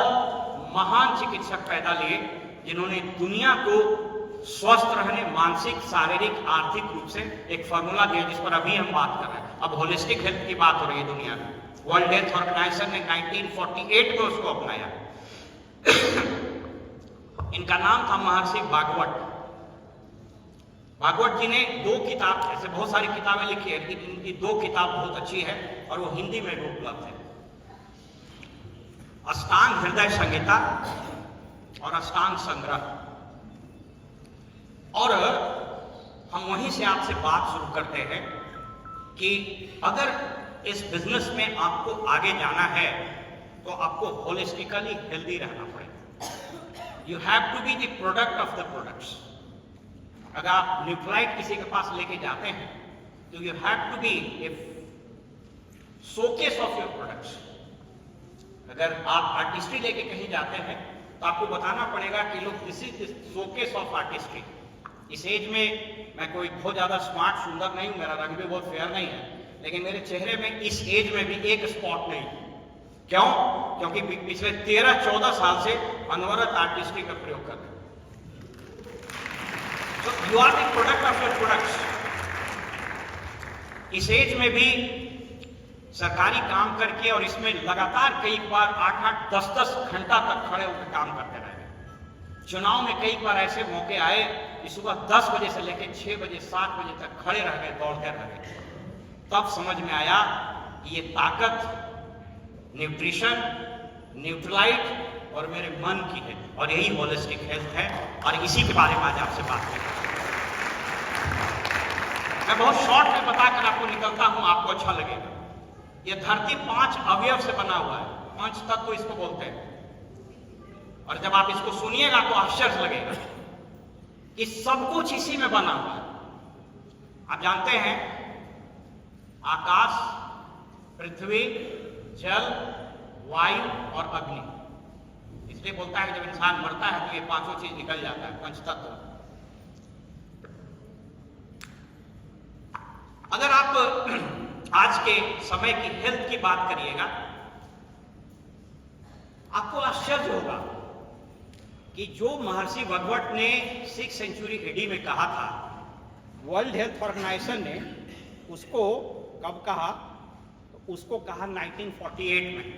महान चिकित्सक पैदा लिए, जिन्होंने दुनिया को स्वस्थ रहने, मानसिक, शारीरिक, आर्थिक रूप से एक फॉर्मूला दिया, जिस पर अभी हम बात कर रहे हैं। अब होलिस्टिक हेल्थ की बात हो रही है दुनिया में। वर्ल्ड हेल्थ ऑर्गेनाइजेशन ने 1948 में उसको अपनाया। इनका नाम था महर्षि भागवत। भागवत जी ने 2 किताब, ऐसे बहुत सारी किताबें लिखी है, लेकिन इनकी 2 किताब बहुत अच्छी है और वो हिंदी में भी उपलब्ध है। अष्टांग हृदय संहिता और अष्टांग संग्रह। और हम वहीं से आपसे बात शुरू करते हैं कि अगर इस बिजनेस में आपको आगे जाना है तो आपको होलिस्टिकली हेल्दी रहना पड़ेगा। You have to be the product of the products. अगर आप न्यूक्लाइड किसी के पास लेके जाते हैं तो you have to be a showcase of your products. अगर आप आर्टिस्ट्री लेके कहीं जाते हैं तो आपको बताना पड़ेगा कि लोग this is showcase of artistry. इस एज में मैं कोई बहुत ज्यादा स्मार्ट सुंदर नहीं हूं, मेरा रंग भी बहुत फेयर नहीं है, लेकिन मेरे चेहरे में इस एज में भी एक स्पॉट नहीं। क्यों? क्योंकि पिछले 13-14 साल से अनवरत आर्टिस्ट्री का प्रयोग कर रहे हैं। तो you are the product of your products. इस एज में भी सरकारी काम करके और इसमें लगातार कई बार 8-8, 10-10 घंटा तक खड़े होकर काम करते रहे। चुनाव में कई बार ऐसे मौके आए कि सुबह 10 बजे से लेकर 6 बजे 7 बजे तक खड़े रह गए, दौड़ते रह गए। तब समझ में आया कि ये ताकत न्यूट्रिशन, न्यूट्रलाइट और मेरे मन की है, और यही होलिस्टिक हेल्थ है, और इसी के बारे में आज आपसे बात करें। मैं बहुत शॉर्ट में बताकर आपको निकलता हूं, आपको अच्छा लगेगा। ये धरती 5 अवयव से बना हुआ है, 5 तत्व इसको बोलते हैं, और जब आप इसको सुनिएगा तो आश्चर्य लगेगा कि सब कुछ इसी में बना हुआ है। आप जानते हैं आकाश, पृथ्वी, जल, वायु और अग्नि। इसलिए बोलता है कि जब इंसान मरता है तो ये 5 चीज निकल जाता है, पंचतत्व। अगर आप आज के समय की हेल्थ की बात करिएगा, आपको आश्चर्य होगा कि जो महर्षि भागवत ने 6th सेंचुरी एडी में कहा था, वर्ल्ड हेल्थ ऑर्गेनाइजेशन ने उसको कब कहा? तो उसको कहा 1948 में।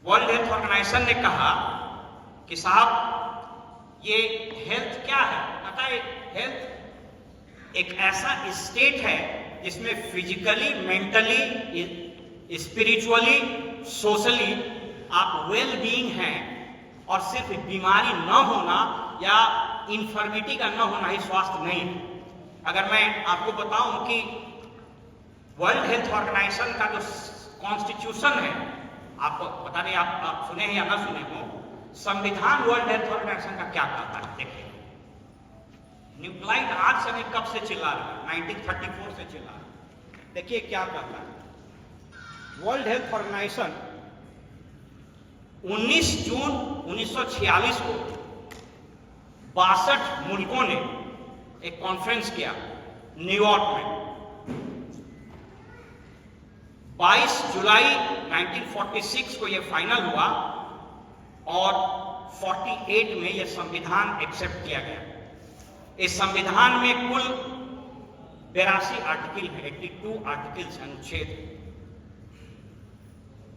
वर्ल्ड हेल्थ ऑर्गेनाइजेशन ने कहा कि साहब ये हेल्थ क्या है? पता है, हेल्थ एक ऐसा स्टेट है जिसमें फिजिकली, मेंटली, स्पिरिचुअली, सोशली आप वेल बीइंग हैं, और सिर्फ बीमारी न होना या इंफर्मिटी का न होना ही स्वास्थ्य नहीं है। अगर मैं आपको बताऊं कि वर्ल्ड हेल्थ ऑर्गेनाइजेशन का जो कॉन्स्टिट्यूशन है, आपको पता नहीं आप सुने हैं या ना सुने हो, संविधान वर्ल्ड हेल्थ ऑर्गेनाइजेशन का क्या कहता है? देखिए, न्यूक्लाइड आज से नहीं कब से चिल्ला रहा है, 1934 से चिल्ला रहा है। देखिए क्या कहता है वर्ल्ड हेल्थ ऑर्गेनाइजेशन। 19 जून 1946 को 62 मुल्कों ने एक कॉन्फ्रेंस किया न्यूयॉर्क में। 22 जुलाई 1946 को यह फाइनल हुआ और 48 में यह संविधान एक्सेप्ट किया गया। इस संविधान में कुल 82 आर्टिकल है, 82 आर्टिकल्स हैं, अनुच्छेद।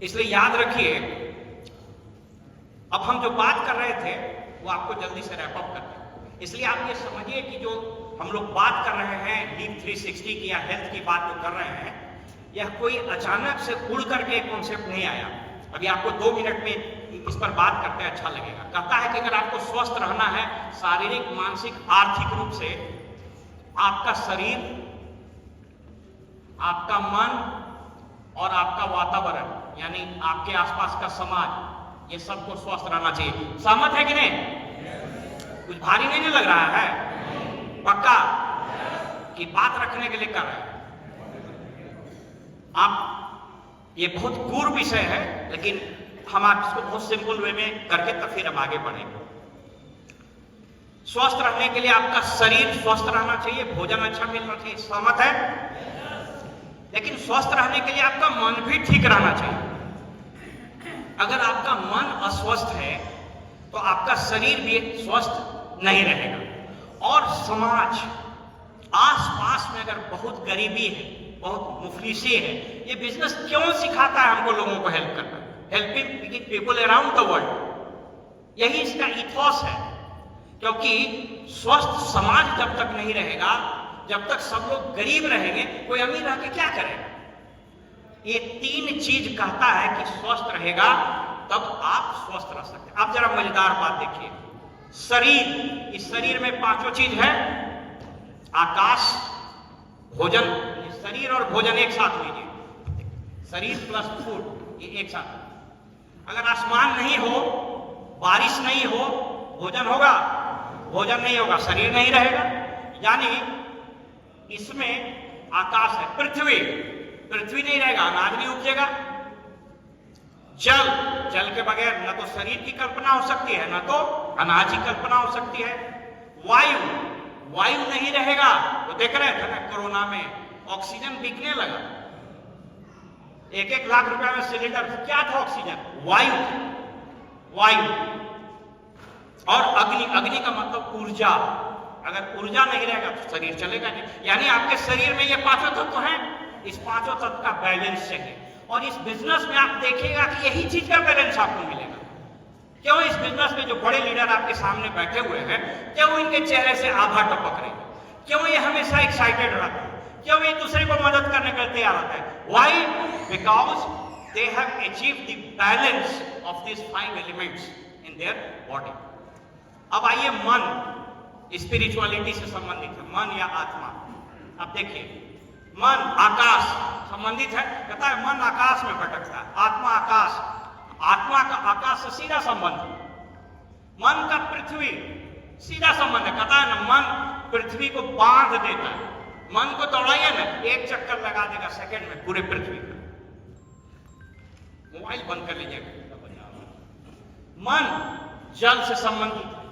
इसलिए याद रखिए, अब हम जो बात कर रहे थे वो आपको जल्दी से रैप अप करते हैं। इसलिए आप ये समझिए कि जो हम लोग बात कर रहे हैं डीप 360 की या हेल्थ की बात जो कर रहे हैं, यह कोई अचानक से उड़ करके कॉन्सेप्ट नहीं आया। अभी आपको 2 मिनट में इस पर बात करते अच्छा लगेगा। कहता है कि अगर आपको स्वस्थ रहना है शारीरिक, मानसिक, आर्थिक रूप से, आपका शरीर, आपका मन और आपका वातावरण, यानी आपके आसपास का समाज, ये सबको स्वस्थ रहना चाहिए। सहमत है कि नहीं? कुछ भारी नहीं लग रहा है? पक्का? कि बात रखने के लिए कर रहे हैं? आप ये बहुत गूढ़ विषय है, लेकिन हम आप इसको बहुत सिंपल वे में करके तब फिर हम आगे बढ़ेंगे। स्वस्थ रहने के लिए आपका शरीर स्वस्थ रहना चाहिए, भोजन अच्छा मिलना चाहिए, सहमत है? लेकिन स्वस्थ रहने के लिए आपका मन भी ठीक रहना चाहिए। अगर आपका मन अस्वस्थ है तो आपका शरीर भी स्वस्थ नहीं रहेगा। और समाज, आसपास में अगर बहुत गरीबी है, बहुत मुफलिसी है, ये बिजनेस क्यों सिखाता है हमको लोगों को हेल्प करना, helping people around the world, यही इसका इथॉस है। क्योंकि स्वस्थ समाज जब तक नहीं रहेगा, जब तक सब लोग गरीब रहेंगे, कोई अमीर रह के क्या करेगा? ये तीन चीज कहता है कि स्वस्थ रहेगा तब आप स्वस्थ रह सकते हैं। अब जरा मजेदार बात देखिए, शरीर, इस शरीर में पांचों चीज है, आकाश, भोजन, शरीर और भोजन एक साथ लीजिए, शरीर प्लस फूड, ये एक साथ। अगर आसमान नहीं हो, बारिश नहीं हो, भोजन होगा? भोजन नहीं होगा, शरीर नहीं रहेगा। यानी इसमें आकाश है, पृथ्वी, पृथ्वी नहीं रहेगा, अनाज नहीं उपजेगा। जल, जल के बगैर न तो शरीर की कल्पना हो सकती है, न तो अनाज की कल्पना हो सकती है। वायु, वायु नहीं रहेगा, तो देख रहे थे ना कोरोना में ऑक्सीजन बिकने लगा, 1-1 लाख रुपए में सिलेंडर। क्या था ऑक्सीजन? वायु, वायु। और अग्नि, अग्नि का मतलब ऊर्जा, अगर ऊर्जा नहीं रहेगा तो शरीर चलेगा नहीं। यानी आपके शरीर में ये पांचों तत्व हैं, इस पांचों तत्व का बैलेंस चाहिए। और इस बिजनेस में आप देखिएगा कि यही चीज का बैलेंस आपको मिलेगा। क्यों इस बिजनेस में जो बड़े लीडर आपके सामने बैठे हुए हैं, क्यों इनके चेहरे से आभा टपक रही है? क्यों ये हमेशा एक्साइटेड रहता है? क्यों ये दूसरे को मदद करने के लिए तैयार रहता है? Why? Because they have achieved the balance of this 5 elements in their body. अब आइए मन, स्पिरिचुअलिटी से संबंधित है, मन या आत्मा। अब देखिए, मन आकाश संबंधित है, कहता है मन आकाश में भटकता है, आत्मा आकाश, आत्मा का आकाश से सीधा संबंध है। मन का पृथ्वी सीधा संबंध है, कहता है ना मन पृथ्वी को बांध देता है। मन को दौड़ाइए ना, एक चक्कर लगा देगा सेकंड में पूरे पृथ्वी का। मोबाइल बंद कर लीजिएगा। मन जल से संबंधित है,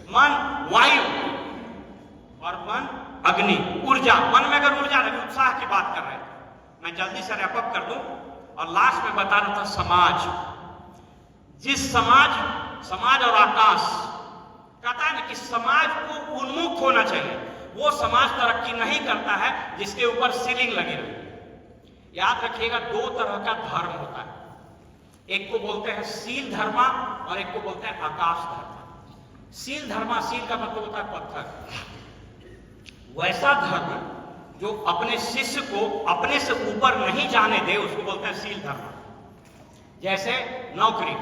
मन वायु, और मन अग्नि, ऊर्जा। मन में अगर ऊर्जा नहीं, उत्साह की बात कर रहे थे, मैं जल्दी से रैप अप कर दूं और लास्ट में बता रहा था समाज। जिस समाज और आकाश, कहता है ना कि समाज को उन्मुख होना चाहिए। वो समाज तरक्की नहीं करता है जिसके ऊपर सीलिंग लगी रहे। याद रखिएगा, 2 तरह का धर्म होता है, एक को बोलते हैं सील धर्मा और एक को बोलते हैं आकाश धर्मा। सील धर्मा, सील का मतलब होता है पत्थर। वैसा धर्म जो अपने शिष्य को अपने से ऊपर नहीं जाने दे, उसको बोलते हैं सील धर्म। जैसे नौकरी,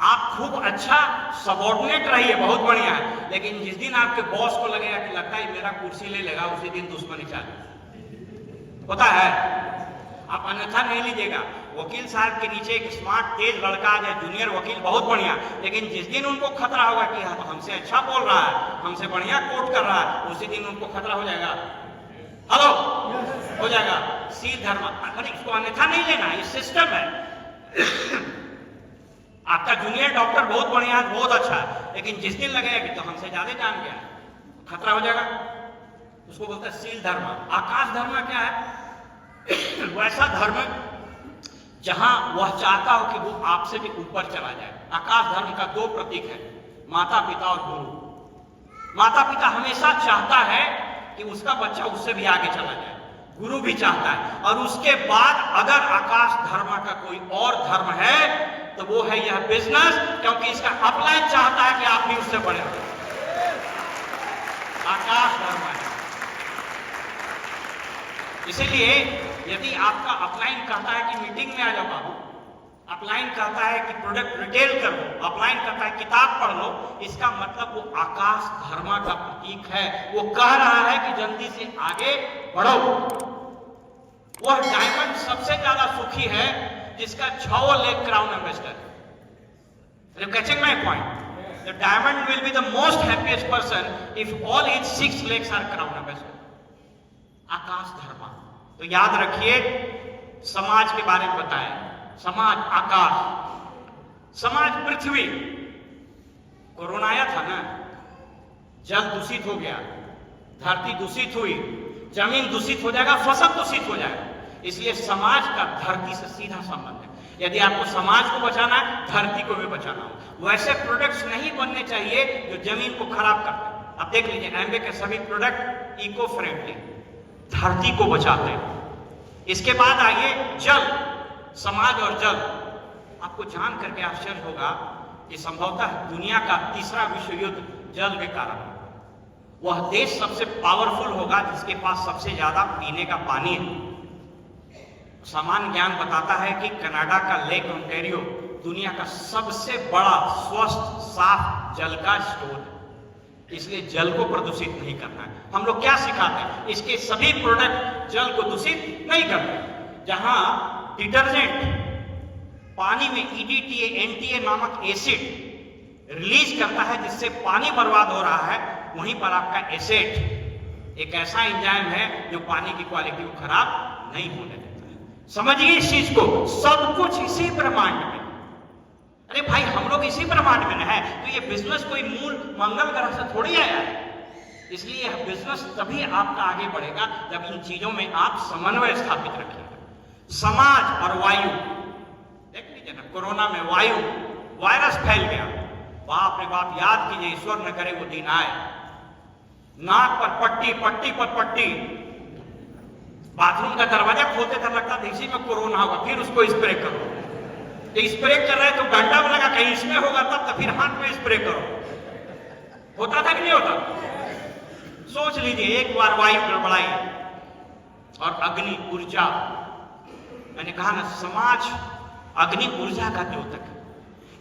आप खूब अच्छा सबॉर्डिनेट रहिए, बहुत बढ़िया है, लेकिन जिस दिन आपके बॉस को लगेगा कि लगता है मेरा कुर्सी ले लेगा, उसी दिन दुश्मनी चालू होता है। आप अन्यथा नहीं लीजिएगा। वकील साहब के नीचे एक स्मार्ट तेज लड़का आ जाए, जूनियर वकील, बहुत बढ़िया, लेकिन जिस दिन उनको खतरा होगा कि हमसे अच्छा बोल रहा है, हमसे बढ़िया कोर्ट कर रहा है, उसी दिन उनको खतरा हो जाएगा। हेलो, हो जाएगा। सील धर्म, अरे इसको अन्यथा नहीं लेना, ये सिस्टम है। आपका जूनियर डॉक्टर बहुत बढ़िया है, बहुत अच्छा है, लेकिन जिस दिन लगेगा कि तो हमसे ज्यादा जान गया, खतरा हो जाएगा, उसको बोलते हैं सील धर्म। आकाश धर्म क्या है? वैसा धर्म जहां वह चाहता हो कि वो आपसे भी ऊपर चला जाए। आकाश धर्म का 2 प्रतीक है, माता पिता और गुरु। माता पिता हमेशा चाहता है कि उसका बच्चा उससे भी आगे चला जाए, गुरु भी चाहता है। और उसके बाद अगर आकाश धर्म का कोई और धर्म है तो वो है यह बिजनेस, क्योंकि इसका अपलाइन चाहता है कि आप भी उससे बड़े हो। आकाश धर्म है। इसीलिए यदि आपका अपलाइन कहता है कि मीटिंग में आ जाओ बाबू, अपलाइन कहता है कि प्रोडक्ट रिटेल कर लो, अपलाइन कहता है किताब पढ़ लो, इसका मतलब वो आकाश धर्मा का प्रतीक है। वो कह रहा है कि जल्दी से आगे बढ़ो। वह डायमंड सबसे ज्यादा सुखी है जिसका 6 leg crown ambassador. Are you catching my point? The diamond will be the most happiest person if all his 6 legs are crown ambassador. आकाश धर्मा। तो याद रखिए, समाज के बारे में बताया। समाज आकाश, समाज पृथ्वी। कोरोना आया था ना, जल दूषित हो गया, धरती दूषित हुई, जमीन दूषित हो जाएगा, फसल दूषित हो जाएगा। इसलिए समाज का धरती से सीधा संबंध है। यदि आपको समाज को बचाना है, धरती को भी बचाना हो। वैसे प्रोडक्ट्स नहीं बनने चाहिए जो जमीन को खराब करते हैं। अब देख लीजिए, एम्बे के सभी प्रोडक्ट इको फ्रेंडली, धरती को बचाते हैं। इसके बाद आइए जल, समाज और जल। आपको जान करके आश्चर्य होगा कि संभवतः दुनिया का तीसरा विश्व युद्ध जल के कारण है। वह देश सबसे पावरफुल होगा जिसके पास सबसे ज्यादा पीने का पानी है। सामान्य ज्ञान बताता है कि कनाडा का लेक ओंटारियो दुनिया का सबसे बड़ा स्वस्थ साफ जल का स्टोर है। इसलिए जल को प्रदूषित नहीं करना है। हम लोग क्या सिखाते हैं? इसके सभी प्रोडक्ट जल को दूषित नहीं करते। जहां डिटर्जेंट पानी में EDTA, NTA नामक एसिड रिलीज करता है जिससे पानी बर्बाद हो रहा है, वहीं पर आपका एसेट एक ऐसा एंजाइम है जो पानी की क्वालिटी को खराब नहीं होने देता है। समझिए इस चीज को, सब कुछ इसी ब्रह्मांड में। अरे भाई, हम लोग इसी ब्रह्मांड में है, तो ये बिजनेस कोई मूल मंगल ग्रह से थोड़ी आया है। इसलिए यह बिजनेस तभी आपका आगे बढ़ेगा जब इन चीजों में आप समन्वय स्थापित रखिएगा। समाज और वायु, देख लीजिए ना, कोरोना में वायु वायरस फैल गया। बाप रे बाप, याद कीजिए, ईश्वर न करे वो दिन आए। नाक पर पट्टी, पट्टी पर पट्टी, बाथरूम का दरवाजा खोलते था, लगता था इसी में कोरोना होगा, फिर उसको स्प्रे करो। तो स्प्रे कर रहे तो घंटा में लगा कहीं इसमें होगा तब, तो फिर हाथ में स्प्रे करो। होता था कि नहीं होता? सोच लीजिए, एक बार वायु गड़बड़ाई और अग्नि ऊर्जा, मैंने कहा ना, समाज अग्नि ऊर्जा का द्योतक है।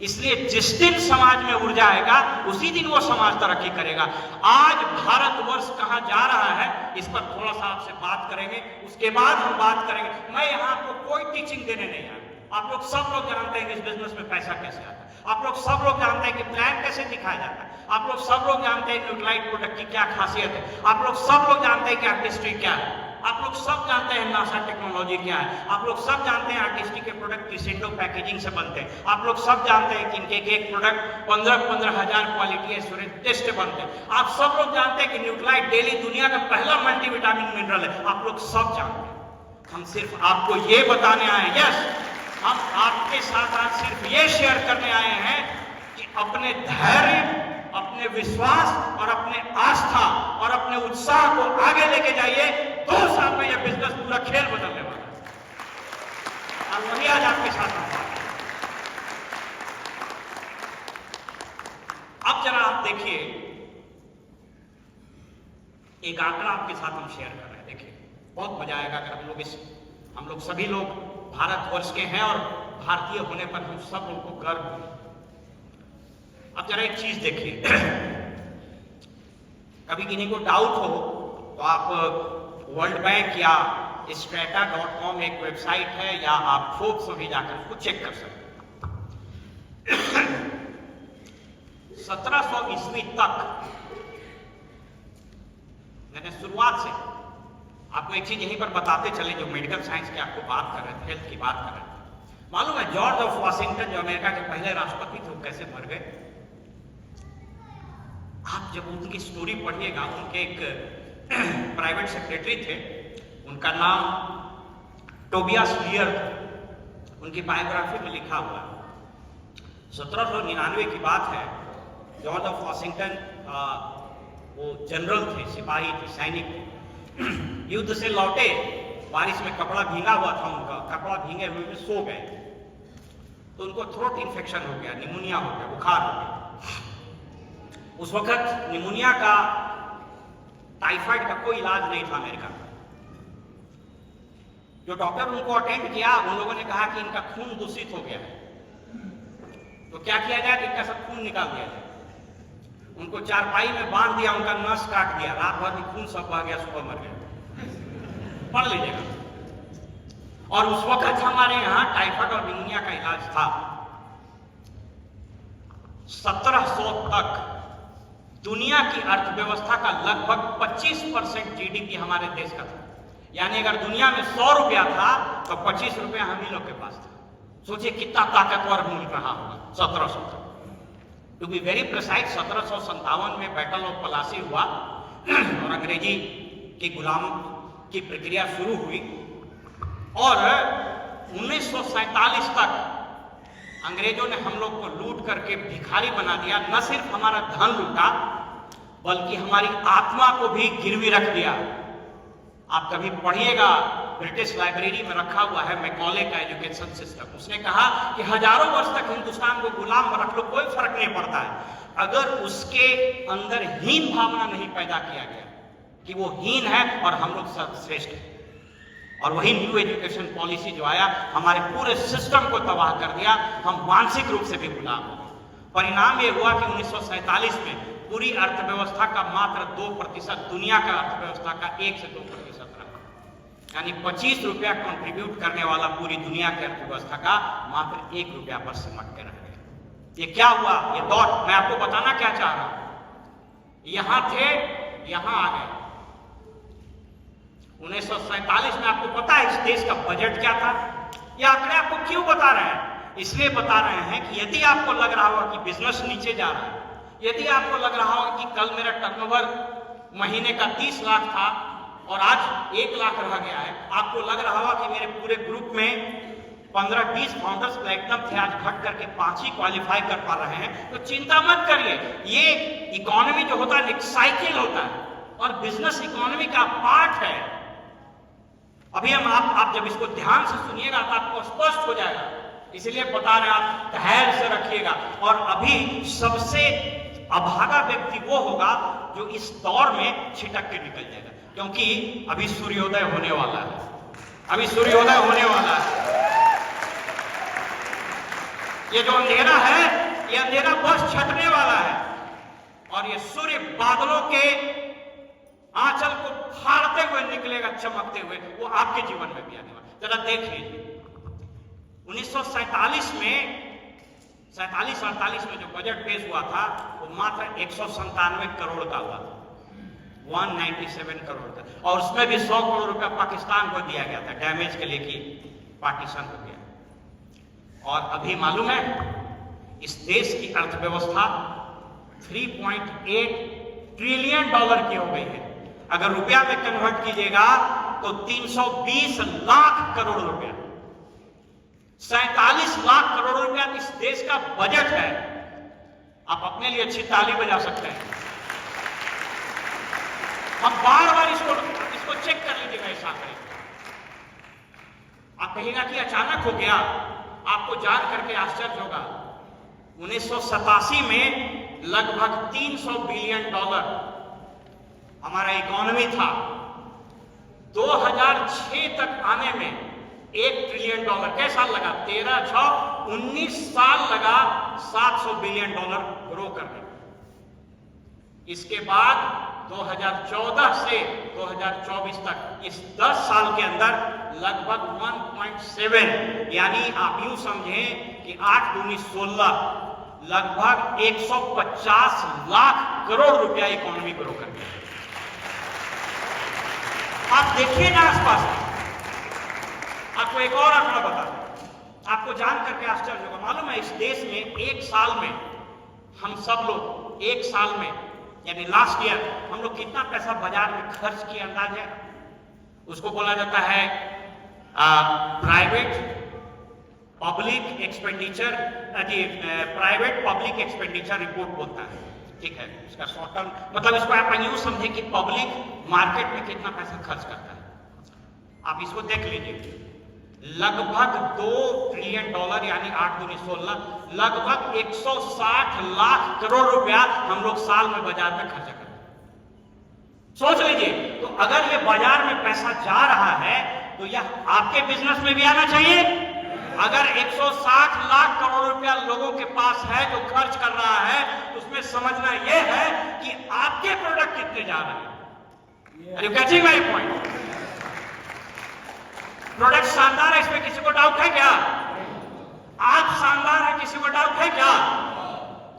इसलिए जिस दिन समाज में ऊर्जा आएगा उसी दिन वो समाज तरक्की करेगा। आज भारतवर्ष कहां जा रहा है इस पर थोड़ा सा आपसे बात करेंगे, उसके बाद हम बात करेंगे। मैं यहां आपको कोई टीचिंग देने नहीं आया। आप लोग सब लोग जानते हैं कि इस बिजनेस में पैसा कैसे आता है। आप लोग सब लोग जानते हैं कि प्लान कैसे दिखाया जाता है। आप लोग सब लोग जानते हैं न्यूक्लाइड प्रोडक्ट की क्या खासियत है। आप लोग सब लोग जानते हैं कि आर्टिस्ट्री क्या है। आप लोग सब जानते हैं नासा टेक्नोलॉजी क्या है। आप लोग सब जानते हैं आर्टिस्ट्री के प्रोडक्ट क्रिसेंडो पैकेजिंग से बनते हैं। आप लोग सब जानते हैं कि इनके एक प्रोडक्ट 15-15 हजार क्वालिटी एश्योरेंस टेस्ट बनते हैं। आप सब लोग जानते हैं कि न्यूक्लाइड डेली दुनिया का पहला मल्टीविटामिन मिनरल है। आप लोग सब जानते हैं। हम सिर्फ आपको ये बताने आए हैं, यस, हम आपके साथ आज सिर्फ ये शेयर करने आए हैं कि अपने धैर्य, अपने विश्वास और अपने आस्था और अपने उत्साह को आगे लेके जाइए। 2 साल में यह बिजनेस पूरा खेल बदलने वाला है और वही आज आपके साथ है। अब जरा आप देखिए, एक आंकड़ा आपके साथ हम शेयर कर रहे हैं। देखिए, बहुत मजा आएगा अगर हम लोग सभी लोग भारतवर्ष के हैं और भारतीय होने पर हम सब लोगों को गर्व हो। अब जरा एक चीज देखिए, कभी किसी को डाउट हो तो आप वर्ल्ड बैंक या strata.com एक वेबसाइट है, या आप फोर्ब्स में भी जाकर उसको चेक कर सकते हैं। 1700 ईस्वी तक, मैंने शुरुआत से आपको एक चीज यहीं पर बताते चले, जो मेडिकल साइंस की आपको बात कर रहे थे, हेल्थ की बात कर रहे थे। मालूम है जॉर्ज ऑफ वॉशिंगटन जो अमेरिका के पहले राष्ट्रपति थे, वो कैसे मर गए? आप जब उनकी स्टोरी पढ़िएगा, उनके एक प्राइवेट सेक्रेटरी थे, उनका नाम टोबियास लियर था। उनकी बायोग्राफी में लिखा हुआ है। 1799 की बात है। जॉर्ज ऑफ वॉशिंगटन वो जनरल थे, सिपाही थे, सैनिक थे। युद्ध से लौटे, बारिश में कपड़ा भींगा हुआ था उनका, कपड़ा भींगे हुए में सो गए, तो उनको थ्रोट इन्फेक्शन हो गया, निमोनिया हो गया, बुखार हो गया। उस वक्त निमोनिया का, टाइफाइड का कोई इलाज नहीं था अमेरिका में। जो डॉक्टर उनको अटेंड किया, उन लोगों ने कहा कि इनका खून दूषित हो गया है, तो क्या किया जाए कि इनका सब खून निकाल दिया जाए। उनको चारपाई में बांध दिया, उनका नस काट दिया, रात भर में खून सब बह गया, सुबह मर गया। पढ़ लीजिएगा। और उस वक्त हमारे यहाँ टाइफाइड और निमोनिया का इलाज था। 1700 तक दुनिया की अर्थव्यवस्था का लगभग 25% GDP हमारे देश का था। यानी अगर दुनिया में 100 रुपया था तो 25 रुपया हम ही लोग के पास था। सोचिए कितना ताकतवर मुल्क रहा होगा 1700 तक। टू बी वेरी प्रिसाइज 1757 में बैटल ऑफ पलासी हुआ और अंग्रेजी की गुलाम की प्रक्रिया शुरू हुई और 1947 तक अंग्रेजों ने हम लोग को लूट करके भिखारी बना दिया। न सिर्फ हमारा धन लूटा बल्कि हमारी आत्मा को भी गिरवी रख दिया। आप कभी पढ़िएगा, ब्रिटिश लाइब्रेरी में रखा हुआ है मैकॉले का एजुकेशन सिस्टम। उसने कहा कि हजारों वर्ष तक हिंदुस्तान को गुलाम रख लो, कोई फर्क नहीं पड़ता है अगर उसके अंदर हीन भावना नहीं पैदा किया गया कि वो हीन है और हम लोग सर्वश्रेष्ठ हैं। और वही न्यू एजुकेशन पॉलिसी जो आया हमारे पूरे सिस्टम को तबाह कर दिया, हम मानसिक रूप से भी गुलाम हो गए। परिणाम ये हुआ कि 1947 में पूरी अर्थव्यवस्था का मात्र 2%, दुनिया का अर्थव्यवस्था का 1 से 2% रहा। यानी 25 रुपया कंट्रीब्यूट करने वाला पूरी दुनिया की अर्थव्यवस्था का मात्र 1 रुपया पर सिमट के रह गया। ये क्या हुआ? ये दौर मैं आपको बताना क्या चाह रहा हूं। यहां थे, यहां आ गए। 1947 में आपको पता है इस देश का बजट क्या था? ये आंकड़े आपको क्यों बता रहे हैं? इसलिए बता रहे हैं कि यदि आपको लग रहा होगा कि बिजनेस नीचे जा रहा है, यदि आपको लग रहा होगा कि कल मेरा टर्नओवर महीने का 30 लाख था और आज 1 लाख रह गया है, आपको लग रहा होगा कि मेरे पूरे ग्रुप में 15-20 फाउंडर्स प्लेटिनम थे, आज घट करके 5 ही क्वालिफाई कर पा रहे हैं, तो चिंता मत करिए। ये इकोनॉमी जो होता है एक साइकिल होता है और बिजनेस इकोनॉमी का पार्ट है। अभी हम आप जब इसको ध्यान से सुनिएगा तो आपको स्पष्ट हो जाएगा, इसलिए बता रहे हैं आप धैर्य से रखिएगा। और अभी सबसे अभागा व्यक्ति वो होगा जो इस दौर में छिटक के निकल जाएगा, क्योंकि अभी सूर्योदय होने वाला है, अभी सूर्योदय होने वाला है। ये जो अंधेरा है, ये अंधेरा बस छटने वाला है और ये सूर्य बादलों के आंचल को फाड़ते हुए निकलेगा, चमकते हुए। वो आपके जीवन में भी आने वाला। जरा देख लीजिए 1947 में 47-48 में जो बजट पेश हुआ था वो मात्र 197 करोड़ का हुआ था, 197 करोड़ का, और उसमें भी 100 करोड़ रुपया पाकिस्तान को दिया गया था डैमेज के लिए कि पार्टीशन हो गया। और अभी मालूम है इस देश की अर्थव्यवस्था 3.8 ट्रिलियन डॉलर की हो गई है। अगर रुपया में कन्वर्ट कीजिएगा तो 320 लाख करोड़ रुपया, 47 लाख करोड़ रुपया इस देश का बजट है। आप अपने लिए अच्छी ताली बजा सकते हैं। हम बार बार इसको चेक कर लीजिएगा इस आंकड़े। आप कहेगा कि अचानक हो गया, आपको जान करके आश्चर्य होगा। 1987 में लगभग 300 बिलियन डॉलर हमारा इकोनॉमी था। 2006 तक आने में 1 ट्रिलियन डॉलर। कैसा लगा? 13-6-19 साल लगा 700 बिलियन डॉलर ग्रो करने। इसके बाद 2014 से 2024 तक इस 10 साल के अंदर लगभग 1.7, यानी आप यूं समझें कि 8 दूनी 16, लगभग 150 लाख करोड़ रुपया इकोनॉमी ग्रो कर गया। आप देखिए ना आसपास। आपको एक और आंकड़ा बता दें, आपको जान करके आश्चर्य होगा। मालूम है इस देश में 1 साल में हम सब लोग 1 साल में यानी लास्ट ईयर हम लोग कितना पैसा बाजार में खर्च किया अंदाज है? उसको बोला जाता है private public expenditure, private public expenditure report बोलता है, ठीक है। इसका शॉर्ट टर्म मतलब इसको आप यूं समझे कि पब्लिक मार्केट में कितना पैसा खर्च करता है। आप इसको देख लीजिए, लगभग 2 ट्रिलियन डॉलर यानी 8 दूनी 16, लगभग 160 लाख करोड़ रुपया हम लोग साल में बाजार में खर्च करते हैं। सोच लीजिए, तो अगर ये बाजार में पैसा जा रहा है तो यह आपके बिजनेस में भी आना चाहिए। अगर 160 लाख करोड़ रुपया लोगों के पास है जो खर्च कर रहा है, तो उसमें समझना यह है कि आपके प्रोडक्ट कितने जा रहे हैं। Are you catching my point? Product शानदार है, इसमें किसी को डाउट है क्या? आप शानदार है, किसी को डाउट है क्या?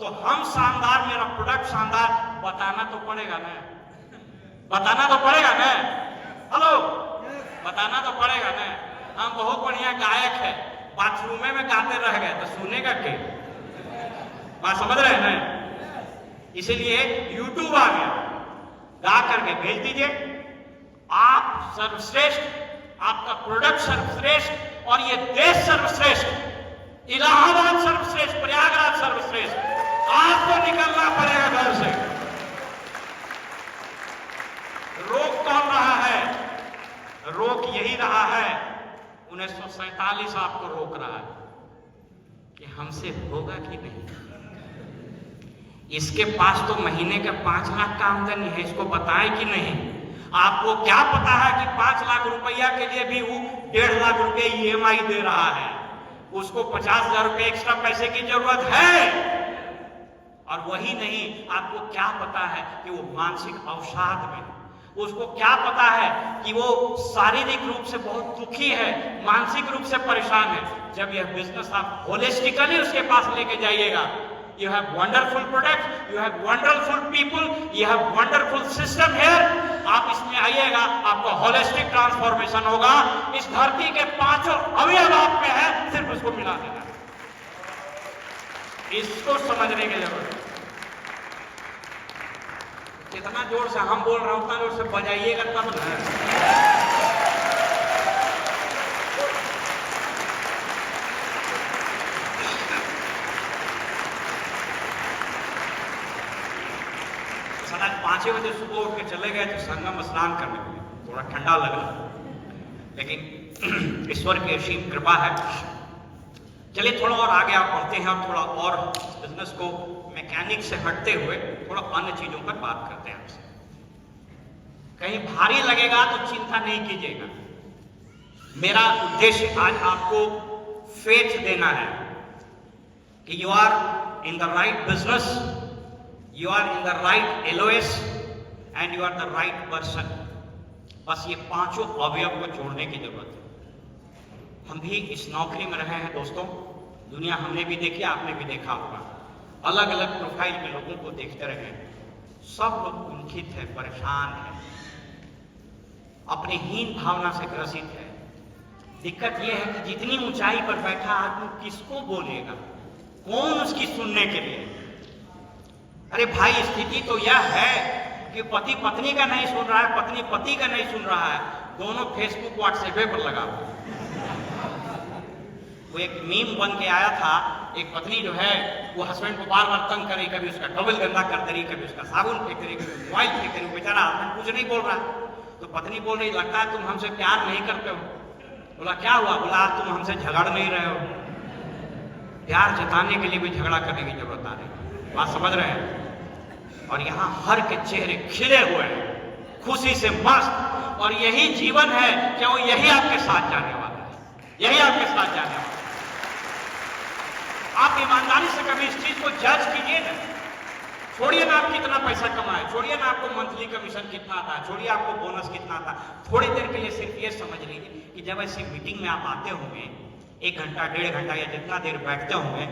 तो हम शानदार, मेरा प्रोडक्ट शानदार, बताना तो पड़ेगा ना, बताना तो पड़ेगा ना। हेलो, बताना तो पड़ेगा ना। हम बहुत बढ़िया गायक है, बाथरूम में गाते रह गए तो सुनेगा क्या? बात समझ रहे हैं ना? इसीलिए यूट्यूब आ गया, गा करके भेज दीजिए। आप सर्वश्रेष्ठ, आपका प्रोडक्ट सर्वश्रेष्ठ, और ये देश सर्वश्रेष्ठ, इलाहाबाद सर्वश्रेष्ठ, प्रयागराज सर्वश्रेष्ठ। आपको निकलना पड़ेगा घर से। रोक कौन रहा है? रोक यही रहा है, 1947 आपको रोक रहा है कि हमसे होगा कि नहीं। इसके पास तो महीने का 5 लाख का आमदनी है, इसको बताएं कि नहीं? आपको क्या पता है कि 5 लाख रुपया के लिए भी वो 1.5 लाख रुपए EMI दे रहा है, उसको 50,000 रुपए एक्स्ट्रा पैसे की जरूरत है। और वही नहीं, आपको क्या पता है कि वो मानसिक अवसाद में, उसको क्या पता है कि वो शारीरिक रूप से बहुत दुखी है, मानसिक रूप से परेशान है। जब यह बिजनेस आप होलिस्टिकली उसके पास लेके जाइएगा, you have wonderful products, you have wonderful people, you have wonderful system here। आप इसमें आइएगा, आपका होलिस्टिक ट्रांसफॉर्मेशन होगा। इस धरती के 5 अवयव आप में है, सिर्फ उसको मिला देना। इसको समझने की जरूरत है। जितना जोर से हम बोल रहे हैं उतना जोर से बजाइएगा तब ना। आज 5 बजे सुबह उठ के चले गए थे संगम स्नान करने के लिए, थोड़ा ठंडा लगा, लेकिन ईश्वर की असीम कृपा है। चलिए थोड़ा और आगे आप बढ़ते हैं और थोड़ा और बिजनेस को मैकेनिक से हटते हुए थोड़ा अन्य चीजों पर बात करते हैं आपसे। कहीं भारी लगेगा तो चिंता नहीं कीजिएगा। मेरा उद्देश्य आज आपको फेथ देना है कि you are in the right business, you are in the right LOS and you are the right person। बस ये 5 अवयव को जोड़ने की जरूरत है। हम भी इस नौकरी में रहे हैं दोस्तों, दुनिया हमने भी देखी, आपने भी देखा होगा, अलग अलग प्रोफाइल के लोगों को देखते रहे। सब लोग कुंठित है, परेशान है, अपनी हीन भावना से ग्रसित है। दिक्कत यह है कि जितनी ऊंचाई पर बैठा आदमी किसको बोलेगा, कौन उसकी सुनने के लिए? अरे भाई, स्थिति तो यह है कि पति पत्नी का नहीं सुन रहा है, पत्नी पति का नहीं सुन रहा है, दोनों फेसबुक व्हाट्सएप पर लगा हुआ। वो एक मीम बन के आया था, एक पत्नी जो है वो हस्बैंड को बार बार तंग करी, कभी उसका टॉवल गंदा कर दे रही, कभी उसका साबुन फेंक रही, कभी मोबाइल फेंक रही। बेचारा हस्बैंड कुछ नहीं बोल रहा, तो पत्नी बोल रही, लगता है तुम हमसे प्यार नहीं करते हो। बोला क्या हुआ? बोला आज तुम हमसे झगड़ नहीं रहे हो। प्यार जताने के लिए भी झगड़ा करने की जरूरत आ रही। बात समझ रहे हैं? और यहाँ हर के चेहरे खिले हुए हैं, खुशी से मस्त, और यही जीवन है कि वो यही आपके साथ जाने वाला है, यही आपके साथ जाने वाला है। आप ईमानदारी से कभी इस चीज को जज कीजिए ना। छोड़िए ना आप कितना पैसा कमाए, छोड़िए ना आपको मंथली कमीशन कितना आता है, छोड़िए आपको बोनस कितना आता है। थोड़ी देर के लिए सिर्फ ये समझ लीजिए कि जब ऐसी मीटिंग में आप आते होंगे, 1 घंटा 1.5 घंटा या जितना देर बैठते होंगे,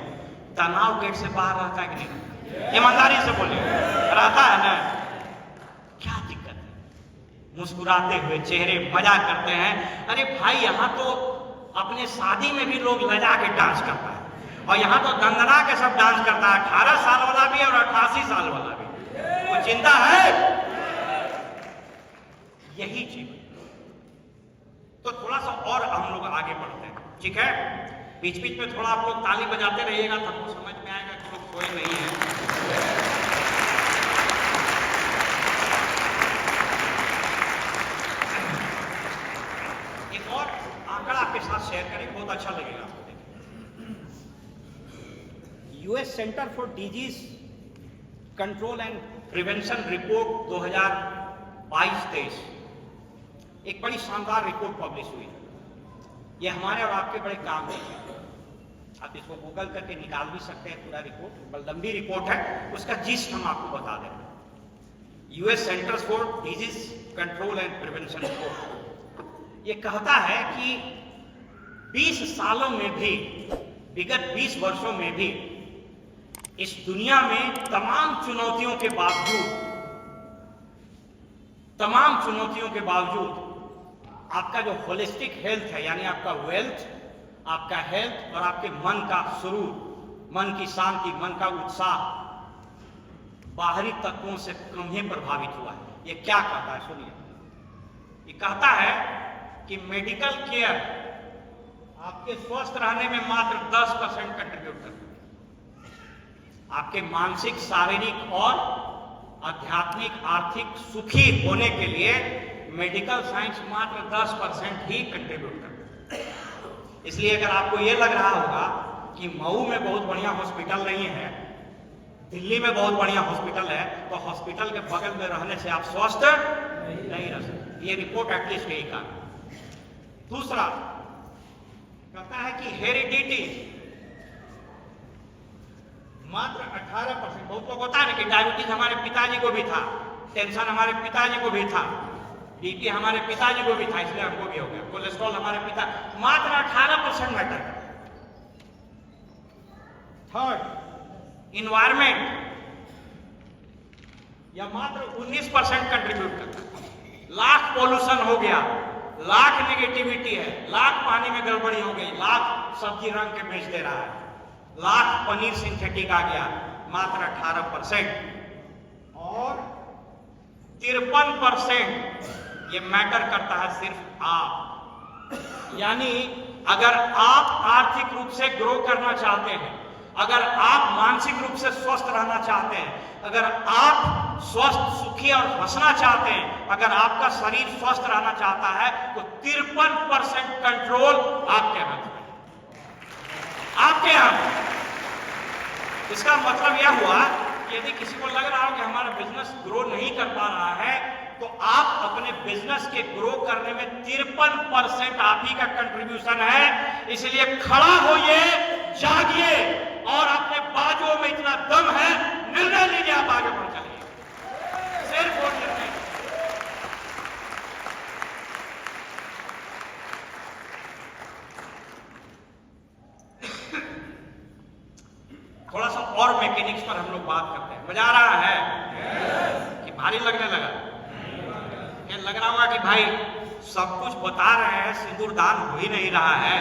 तनाव गेट से बाहर रहता है कि नहीं? ईमानदारी से बोलिए, रहता है ना? क्या दिक्कत है? मुस्कुराते हुए चेहरे, मजा करते हैं। अरे भाई, यहाँ तो अपने शादी में भी लोग लजा के डांस करता है, और यहाँ तो दंदना के सब डांस करता है, 18 साल वाला भी और 88 साल वाला भी। वो चिंता है? यही जीवन। तो थोड़ा सा और हम लोग आगे बढ़ते हैं, ठीक है? बीच बीच में थोड़ा आप लोग ताली बजाते रहिएगा, तब तो समझ में आएगा कि लोग कोई नहीं है। एक और आंकड़ा आपके साथ शेयर करें, बहुत अच्छा लगेगा आपको। US centre for disease control and prevention report 2022-23 एक बड़ी शानदार रिपोर्ट पब्लिश हुई। ये हमारे और आपके बड़े काम में है। आप इसको गूगल करके निकाल भी सकते हैं, पूरा रिपोर्ट लंबी रिपोर्ट है, उसका जिस्ट हम आपको बता दें। US centres for disease control and prevention report ये कहता है कि 20 सालों में भी, विगत 20 वर्षों में भी इस दुनिया में तमाम चुनौतियों के बावजूद आपका जो होलिस्टिक हेल्थ है, यानी आपका वेल्थ, आपका हेल्थ और आपके मन का सुरूर, मन की शांति, मन का उत्साह बाहरी तत्वों से कम ही प्रभावित हुआ है। ये क्या कहता है सुनिए, ये कहता है कि मेडिकल केयर आपके स्वस्थ रहने में मात्र 10% कंट्रीब्यूट करता है। आपके मानसिक, शारीरिक और आध्यात्मिक, आर्थिक सुखी होने के लिए मेडिकल साइंस मात्र 10% ही कंट्रीब्यूट करता है। इसलिए अगर आपको यह लग रहा होगा कि मऊ में बहुत बढ़िया हॉस्पिटल नहीं है, दिल्ली में बहुत बढ़िया हॉस्पिटल है, तो हॉस्पिटल के बगल में रहने से आप स्वस्थ नहीं रह सकते। ये रिपोर्ट एटलीस्ट यही कहा। दूसरा कहता है कि हेरिडिटी मात्र 18%। बहुत लोग होता है ना कि डायबिटीज हमारे पिताजी को भी था, टेंशन हमारे पिताजी को भी था, बीपी हमारे पिताजी को भी था, इसलिए हमको भी हो गया, कोलेस्ट्रॉल हमारे पिता, मात्र 18% मैटर करता है। थर्ड, इन्वायरमेंट, या मात्र 19% कंट्रीब्यूट करता है। लाख पॉल्यूशन हो गया, लाख नेगेटिविटी है, लाख पानी में गड़बड़ी हो गई, लाख सब्जी रंग के बेच दे रहा है, लाख पनीर सिंथेटिक आ गया, मात्र 18%। और 53% ये मैटर करता है सिर्फ आप। यानी अगर आप आर्थिक रूप से ग्रो करना चाहते हैं, अगर आप मानसिक रूप से स्वस्थ रहना चाहते हैं, अगर आप स्वस्थ, सुखी और हंसना चाहते हैं, अगर आपका शरीर स्वस्थ रहना चाहता है, तो 53% कंट्रोल आपके हाथ में, आपके हाथ। इसका मतलब यह हुआ कि यदि किसी को लग रहा हो कि हमारा बिजनेस ग्रो नहीं कर पा रहा है, तो आप अपने बिजनेस के ग्रो करने में 53% आप ही का कंट्रीब्यूशन है। इसलिए खड़ा होइए, जागिए और अपने बाजुओं में इतना दम है, निर्णय लीजिए, आप आगे बढ़ चलिए, सिर्फ वो निर्णय। थोड़ा सा और मैकेनिक्स पर हम लोग बात करते हैं। मजा आ रहा है कि भारी लगने लगा? क्या लग रहा होगा कि भाई सब कुछ बता रहे हैं, सिंदूरदान हो ही नहीं रहा है,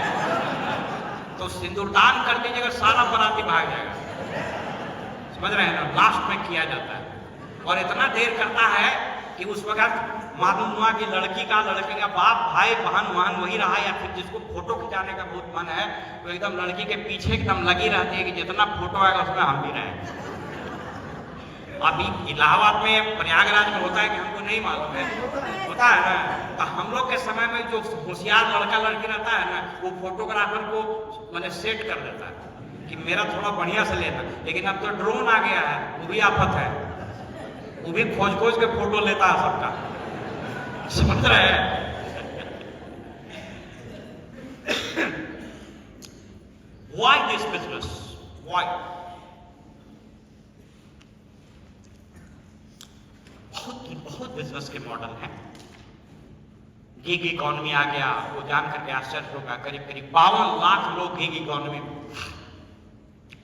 तो सिंदूरदान कर दीजिएगा, सारा बराती भाग जाएगा। समझ रहे हैं ना? लास्ट में किया जाता है और इतना देर करता है कि उस वक्त मालूम हुआ कि लड़के का बाप, भाई, बहन वहन वही रहा, या फिर जिसको फोटो खिंचाने का बहुत मन है तो एकदम लड़की के पीछे एकदम लगी रहती है कि जितना फोटो आएगा उसमें हम भी रहें। अभी इलाहाबाद में, प्रयागराज में होता है कि हमको नहीं मालूम है, होता है ना? तो हम लोग के समय में जो होशियार लड़का लड़की रहता है ना, वो फोटोग्राफर को मैंने सेट कर देता है कि मेरा थोड़ा बढ़िया से लेना। लेकिन अब तो ड्रोन आ गया है, वो भी आफत है, वो भी खोज खोज के फोटो लेता है सबका। समझ रहे हैं? Why this business? Why? बहुत बिजनेस के मॉडल हैं। गिग इकोनॉमी आ गया, वो जान करके आश्चर्य होगा, करीब करीब 52 लाख लोग गिग इकोनॉमी में,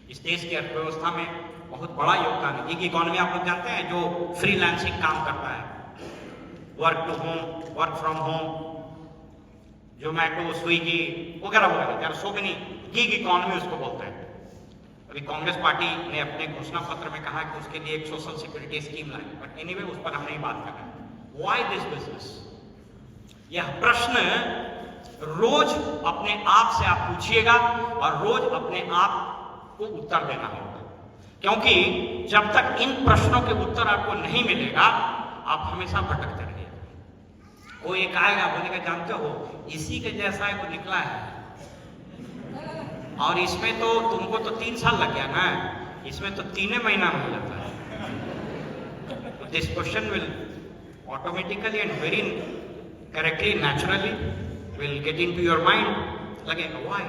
इस देश की अर्थव्यवस्था में बहुत बड़ा योगदान है। गिग इकोनॉमी आप लोग जानते हैं, जो फ्रीलांसिंग काम करता है, work to home, work from home, Zomato, Swiggy वगैरह वगैरह, सो मेनी, गिग इकोनॉमी उसको बोलते हैं। अभी कांग्रेस पार्टी ने अपने घोषणा पत्र में कहा कि उसके लिए एक social security scheme lie, but anyway उस पर हम नहीं बात कर रहे। Why this business? यह प्रश्न रोज अपने आप से आप पूछिएगा और रोज अपने आप को उत्तर देना होगा, क्योंकि जब तक इन प्रश्नों के उत्तर आपको नहीं मिलेगा, आप हमेशा भटकते रहिएगा। कोई एक आएगा, बोलेगा जानते हो इसी के जैसा एक निकला है, और इसमें तो तुमको तो 3 साल लग गया ना, इसमें तो 3 महीना हो जाता है। This question will automatically and very correctly, naturally will get into your mind, लगेगा व्हाई।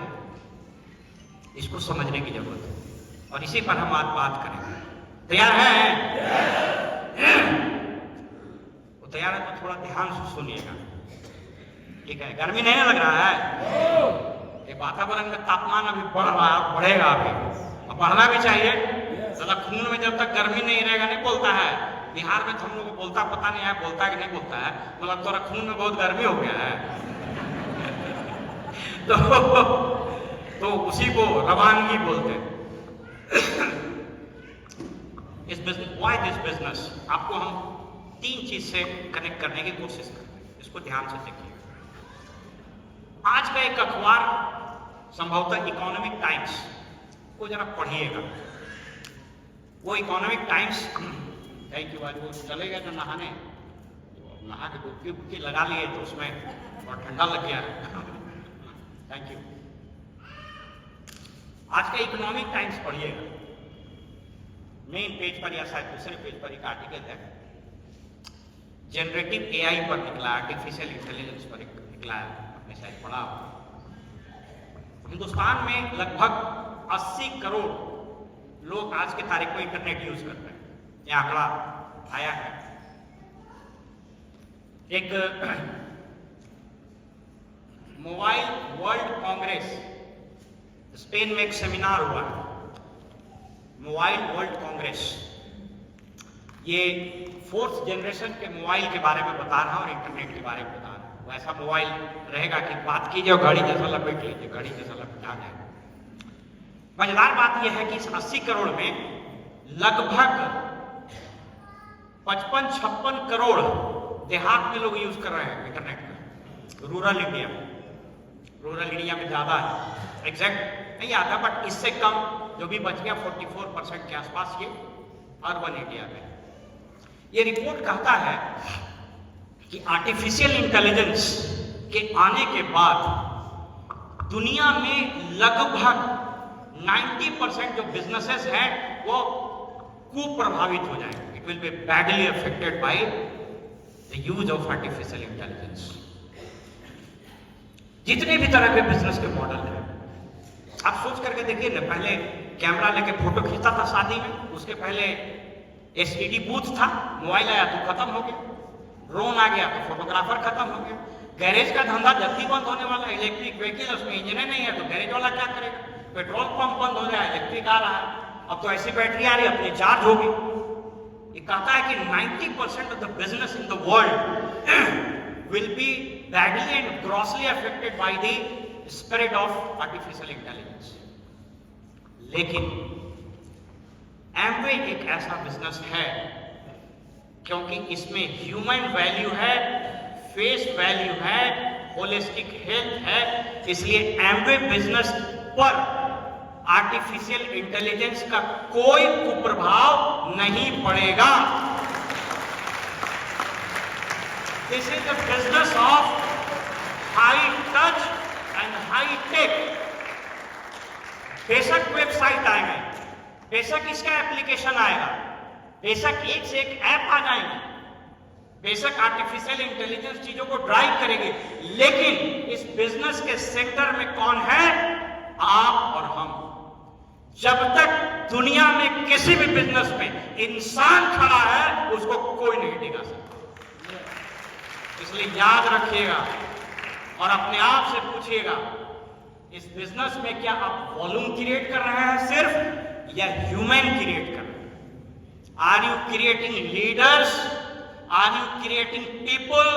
इसको समझने की जरूरत है और इसी पर हम आज बात करेंगे। तैयार हैं? वो तैयार है तो थोड़ा ध्यान से सुनिएगा, ठीक है? गर्मी नहीं लग रहा है? ये वातावरण में तापमान अभी बढ़ रहा है, बढ़ेगा अभी, और बढ़ना भी चाहिए। साला खून में जब तक गर्मी नहीं रहेगा, नहीं बोलता है बिहार में तो हम लोग को बोलता पता नहीं है, बोलता है कि नहीं बोलता है, मतलब थोड़ा खून में बहुत गर्मी हो गया है। तो उसी को रवानगी बोलते हैं। इस बिजनेस, व्हाई दिस बिजनेस, आपको हम 3 चीज से कनेक्ट करने की कोशिश करते हैं, इसको ध्यान से देखिए। आज का एक अखबार संभवतः इकोनॉमिक टाइम्स को जरा पढ़िएगा। वो इकोनॉमिक टाइम्स, थैंक यू, आज वो चले गए जो नहाने, तो नहा के डुबकी लगा लिए तो उसमें बहुत ठंडा लग गया। Thank you. आज का इकोनॉमिक टाइम्स पढ़िएगा। मेन पेज पर या शायद दूसरे पेज पर एक आर्टिकल है, जनरेटिव एआई पर निकला, आर्टिफिशियल इंटेलिजेंस पर निकला है, आपने शायद पढ़ा। हिंदुस्तान में लगभग 80 करोड़ लोग आज के तारीख में इंटरनेट यूज करते हैं, यह आंकड़ा आया है। एक मोबाइल वर्ल्ड कांग्रेस, स्पेन में एक सेमिनार हुआ है, मोबाइल वर्ल्ड कांग्रेस। ये 4th जनरेशन के मोबाइल के बारे में बता रहा है और इंटरनेट के बारे में बता रहा है। वैसा मोबाइल रहेगा कि बात कीजिए और घड़ी जैसा लपेट लीजिए, घड़ी जैसा लपेटा जाए। मजेदार बात यह है कि इस 80 करोड़ में लगभग 55-56 करोड़ देहात में लोग यूज कर रहे हैं इंटरनेट का। रूरल इंडिया में ज्यादा है, एग्जैक्ट नहीं आता, बट इससे कम जो भी बच गया 44% के आसपास ये अर्बन इंडिया में। ये रिपोर्ट कहता है कि आर्टिफिशियल इंटेलिजेंस के आने के बाद दुनिया में लगभग 90% जो बिजनेसेस हैं वो कुप्रभावित हो जाएंगे। It will be badly affected by the use of artificial intelligence. जितने भी तरह के बिजनेस के मॉडल हैं, आप सोच करके देखिए ना, पहले कैमरा लेके फोटो खींचता था शादी में, उसके पहले एसटीडी बूथ था, मोबाइल आया तो खत्म हो गया, ड्रोन आ गया तो फोटोग्राफर खत्म हो गया, गैरेज का धंधा जल्दी बंद होने वाला, इलेक्ट्रिक व्हीकल, उसमें इंजन नहीं है तो गैरेज वाला क्या करेगा, पेट्रोल पंप बंद हो जाए, इलेक्ट्रिक आ रहा है, अब तो ऐसी बैटरी आ रही है अपनी चार्ज होगी। ये कहता है कि 90% of the business in the world will be badly and grossly affected by the spread of artificial intelligence. लेकिन एमवे एक ऐसा बिजनेस है, क्योंकि इसमें ह्यूमन वैल्यू है, फेस वैल्यू है, होलिस्टिक हेल्थ है, इसलिए एमवे बिजनेस पर आर्टिफिशियल इंटेलिजेंस का कोई कुप्रभाव नहीं पड़ेगा। This is the business of high touch and high tech. बेशक वेबसाइट आएंगे, बेशक इसका एप्लीकेशन आएगा, बेशक एक से एक ऐप आ जाएंगे, बेशक आर्टिफिशियल इंटेलिजेंस चीजों को ड्राइव करेगी, लेकिन इस बिजनेस के सेक्टर में कौन है? आप और हम। जब तक दुनिया में किसी भी बिजनेस में इंसान खड़ा है, उसको कोई नहीं टिका सकता। इसलिए याद रखिएगा और अपने आप से पूछिएगा, इस बिजनेस में क्या आप वॉल्यूम क्रिएट कर रहे हैं सिर्फ, या ह्यूमन क्रिएट कर रहे हैं? Are you creating leaders? Are you creating people?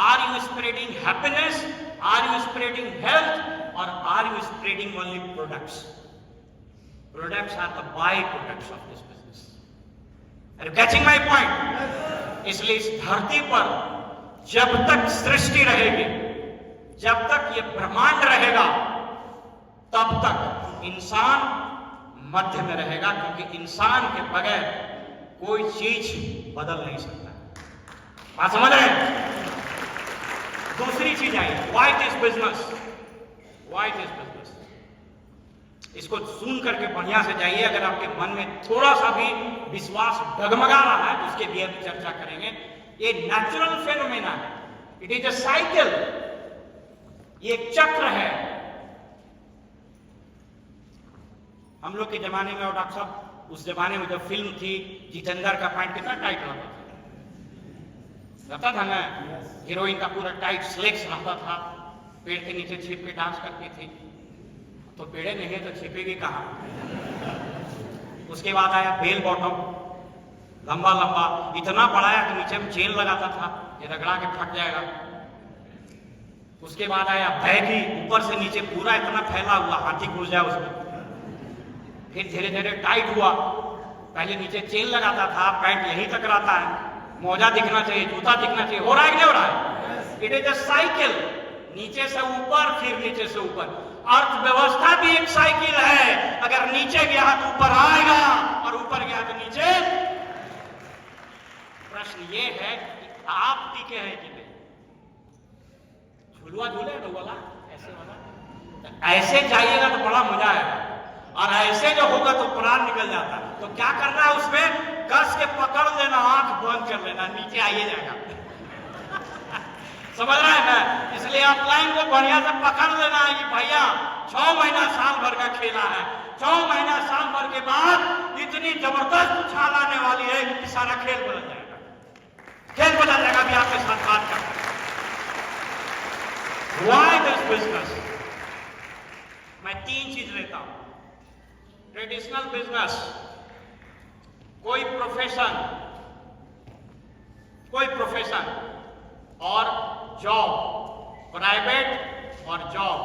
Are you spreading happiness? Are you spreading health? और are you spreading only products? Products are the by-products of this business. Are you catching my point? इसलिए इस धरती पर जब तक सृष्टि रहेगी, जब तक ये ब्रह्मांड रहेगा, तब तक इंसान मध्य में रहेगा, क्योंकि इंसान के बगैर कोई चीज बदल नहीं सकता। बात समझ रहे हैं? दूसरी चीज आई, why this business? Why this business? इसको सुन करके बढ़िया से जाइए। अगर आपके मन में थोड़ा सा भी विश्वास डगमगा रहा है तो उसके लिए भी चर्चा करेंगे। ये नेचुरल फेनोमेना है, इट इज अ साइकिल, ये एक चक्र है। हम लोग के जमाने में, और डॉक्टर साहब उस जमाने में जब फिल्म थी, जितेंद्र का पैंट कितना टाइट रहता था ना, हीरोइन का पूरा टाइट स्लेक्स रहता था, पेड़ के नीचे छिप के डांस करती थी। तो पेड़े नहीं है तो छिपेगी कहां? उसके बाद आया बेल बॉटम, लंबा लंबा, इतना बड़ा है कि नीचे में चेन लगाता था, ये रगड़ा के फट जाएगा। उसके बाद आया बैगी, ऊपर से नीचे पूरा इतना फैला हुआ, हाथी घुस जाए उसमें। फिर धीरे धीरे टाइट हुआ, पहले नीचे चेन लगाता था, पैंट यहीं तक रहता है, मोजा दिखना चाहिए, जूता दिखना चाहिए। हो रहा है कि नहीं हो रहा है? इट इज अ साइकिल, नीचे से ऊपर फिर नीचे से ऊपर। अर्थव्यवस्था भी एक साइकिल है, अगर नीचे गया तो ऊपर आएगा और ऊपर गया तो नीचे। प्रश्न ये है कि आप टिके हैं कि नहीं? झुलवा झूले तो वाला ऐसे वाला, ऐसे जाइएगा तो बड़ा मजा आएगा, और ऐसे जो होगा तो प्राण निकल जाता। तो क्या करना है उसमें? कस के पकड़ लेना, आंख बंद कर लेना, नीचे आइए जाएगा। समझ रहे हैं ना? इसलिए आप लाइन को बढ़िया से पकड़ लेना है कि भैया 6 महीना साल भर का खेला है, 6 महीना साल भर के बाद इतनी जबरदस्त उछाल आने वाली है कि सारा खेल बदल जाएगा, खेल बदल जाएगा। अभी आपके साथ बात करते हैं। Why this business? मैं 3 चीज लेता हूं। ट्रेडिशनल बिजनेस, कोई प्रोफेशन और जॉब, प्राइवेट और जॉब,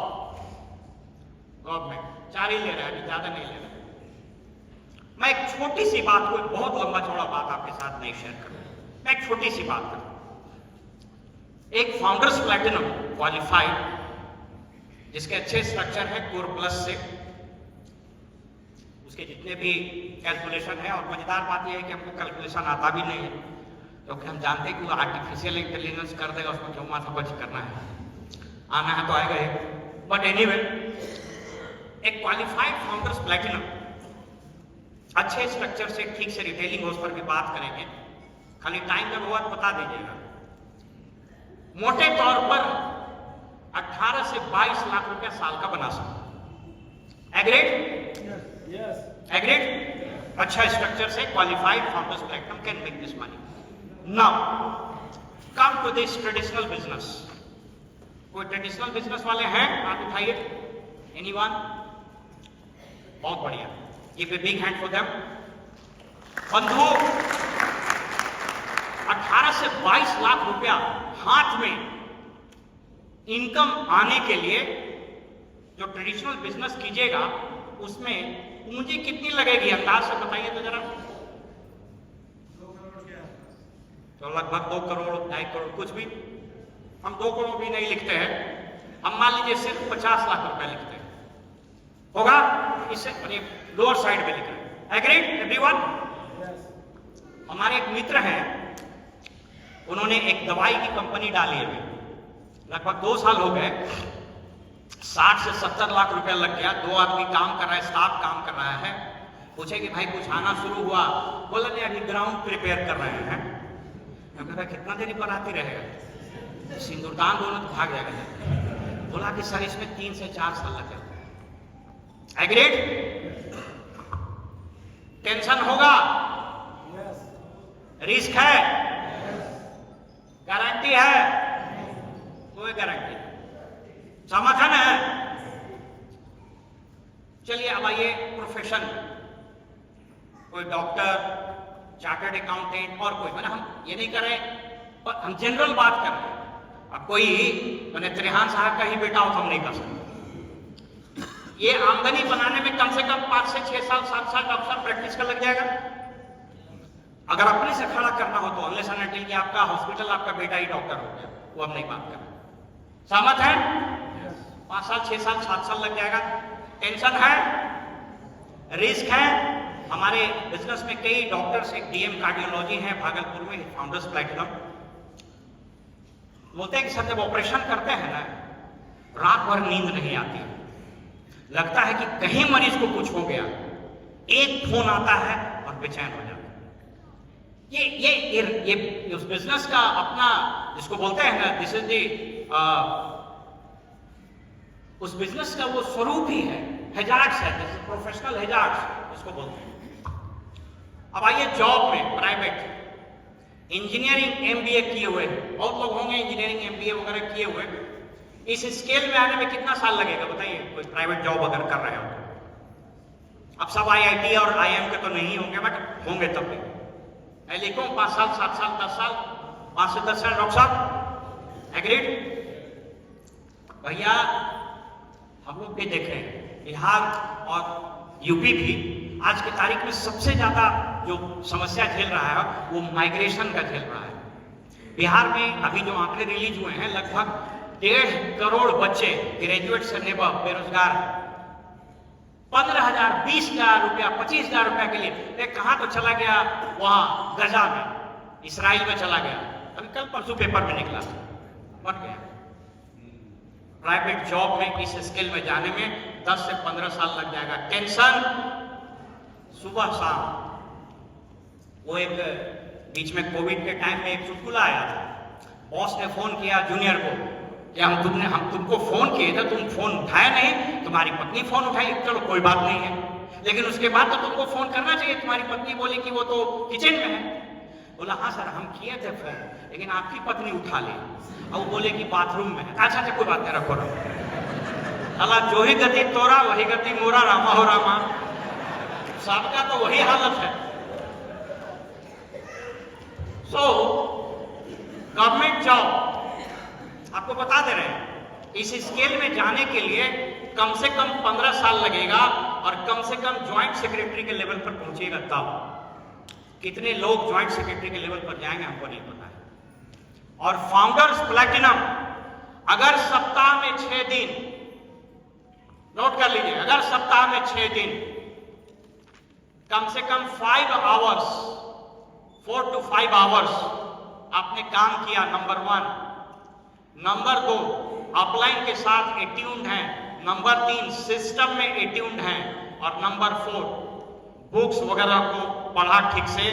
गवर्नमेंट, 4 ही ले रहे हैं, अभी ज्यादा नहीं ले रहे। मैं एक छोटी सी बात, कोई बहुत लंबा चौड़ा बात आपके साथ नहीं शेयर करूं, मैं एक छोटी सी बात करूं। एक फाउंडर्स प्लैटिनम क्वालिफाइड, जिसके अच्छे स्ट्रक्चर है कोर प्लस से, उसके जितने भी कैलकुलेशन है, और मजेदार बात यह है कि हमको कैलकुलेशन आता भी नहीं है, क्योंकि हम जानते हैं कि वो आर्टिफिशियल इंटेलिजेंस कर देगा, उसको क्यों माथा बच करना है, आना है तो आएगा ही। बट एनीवे, एक क्वालिफाइड फाउंडर्स प्लैटिनम, अच्छे स्ट्रक्चर से, ठीक से रिटेलिंग हो, उस पर भी बात करेंगे, खाली टाइम जब हुआ बता दीजिएगा। मोटे तौर पर 18 से 22 लाख रुपया साल का बना सकते। एग्रीड? एग्रीड? अच्छा स्ट्रक्चर से qualified founders platinum can make this money. Now come to this traditional business. कोई ट्रेडिशनल बिजनेस वाले हैं? हाथ उठाइए। एनीवन? बहुत बढ़िया, give a big hand for them. बंधुओं, 18 से 22 लाख रुपया हाथ में इनकम आने के लिए जो ट्रेडिशनल बिजनेस कीजिएगा, उसमें पूंजी कितनी लगेगी अंदाज से बताइए तो जरा। तो लगभग 2 करोड़, 2.5 करोड़, कुछ भी। हम 2 करोड़ भी नहीं लिखते हैं, हम मान लीजिए सिर्फ 50 लाख रुपए लिखते हैं, होगा? इससे लोअर साइड में लिख रहे हैं। Agreed everyone? हमारे एक मित्र हैं, उन्होंने एक दवाई की कंपनी डाली है, लगभग 2 साल हो गए, 60 से 70 लाख रुपया लग गया, 2 आदमी काम कर रहा है, स्टाफ काम कर रहा है। पूछे कि भाई कुछ आना शुरू हुआ? बोला नहीं, अभी ग्राउंड प्रिपेयर कर रहे हैं। मैं कहा कितना देरी पर आती रहेगा? सिंदूरदान दोनों तो भाग जाएगा। बोला कि सर इसमें 3 से 4 साल लग जाएगा। एग्रीड? टेंशन होगा? रिस्क है? गारंटी है? कोई गारंटी नहीं। समर्थन है? चलिए अब आइए प्रोफेशन। कोई डॉक्टर, चार्टर्ड अकाउंटेंट और कोई, मैंने हम ये नहीं कर रहे, पर हम जनरल बात कर रहे हैं। अब कोई मैंने त्रिहान साहब का ही बेटा हो तो हम नहीं कर सकते। ये आमदनी बनाने में कम से कम 5 से 6 साल 7 साल डॉक्टर प्रैक्टिस का लग जाएगा। अगर अपने से खड़ा करना हो तो अनलेस एंड अनटिल कि आपका हॉस्पिटल, आपका बेटा ही डॉक्टर हो गया, वो हम नहीं बात कर रहे। सहमत है? 5 साल 6 साल 7 साल लग जाएगा। टेंशन है? रिस्क है? हमारे बिजनेस में कई डॉक्टर्स, एक डीएम कार्डियोलॉजी है भागलपुर में, फाउंडर्स प्लैटिनम, बोलते हैं कि सर जब ऑपरेशन करते हैं ना, रात भर नींद नहीं आती, लगता है कि कहीं मरीज को कुछ हो गया, एक फोन आता है और बेचैन हो जाता है। ये उस बिजनेस का अपना, जिसको बोलते हैं ना, दिस इज दी उस बिजनेस का वो स्वरूप ही है, हैजार्ड्स है, जैसे प्रोफेशनल हैजार्ड्स इसको बोलते हैं। अब आइए जॉब में, प्राइवेट, इंजीनियरिंग एमबीए किए हुए, बहुत लोग होंगे इंजीनियरिंग एमबीए वगैरह किए हुए, इस स्केल में आने में कितना साल लगेगा बताइए? कोई प्राइवेट जॉब अगर कर रहे हो तो। अब सब आईआईटी और आईएम के तो नहीं होंगे, बट होंगे तब भी, मैं लिखूं 5 साल, 7 साल, 10 साल, 5 से 10 साल, डॉक्टर साहब एग्रीड? भैया हम लोग भी देख रहे हैं, बिहार और यूपी भी आज की तारीख में सबसे ज्यादा जो समस्या झेल रहा है वो माइग्रेशन का झेल रहा है। बिहार में अभी जो आंकड़े रिलीज हुए हैं, लगभग 1.5 करोड़ बच्चे ग्रेजुएट से नेबह बेरोजगार हैं। 15,000, 20,000 रुपया, 25,000 रुपया के लिए एक कहां तो चला गया, वहां गजा में, इसराइल में चला गया। अभी कल परसों पेपर में निकला, बन गया। प्राइवेट जॉब में इस स्किल में जाने में 10 से 15 साल लग जाएगा। टेंशन सुबह शाम। वो एक बीच में कोविड के टाइम में एक चुटकुला आया था, बॉस ने फोन किया जूनियर को कि हम तुमको फोन किए थे, तुम फोन उठाया नहीं, तुम्हारी पत्नी फोन उठाई, चलो कोई बात नहीं है, लेकिन उसके बाद तो तुमको फोन करना चाहिए। तुम्हारी पत्नी बोली कि वो तो किचन में है। बोला हाँ सर हम किए थे फोन, लेकिन आपकी पत्नी उठा ली और वो बोले कि बाथरूम में है। अच्छा कोई बात नहीं, रखो रखो। अल्लाह जो ही गति तोरा वही गति मोरा, रामा हो रामा। सबका तो वही हालत है। सो गवर्नमेंट जॉब आपको बता दे रहे हैं, इस स्केल में जाने के लिए कम से कम 15 साल लगेगा और कम से कम ज्वाइंट सेक्रेटरी के लेवल पर पहुंचेगा तब। कितने लोग ज्वाइंट सेक्रेटरी के लेवल पर जाएंगे हमको नहीं पता है। और फाउंडर्स प्लैटिनम, अगर सप्ताह में 6 दिन, नोट कर लीजिए, अगर सप्ताह में 6 दिन कम से कम 5 आवर्स, 4 to 5 आवर्स आपने काम किया, नंबर 1। नंबर 2 अपलाइन के साथ एट्यून्ड हैं। नंबर 3 सिस्टम में एट्यून्ड हैं। और नंबर 4 बुक्स वगैरह को पढ़ा ठीक से,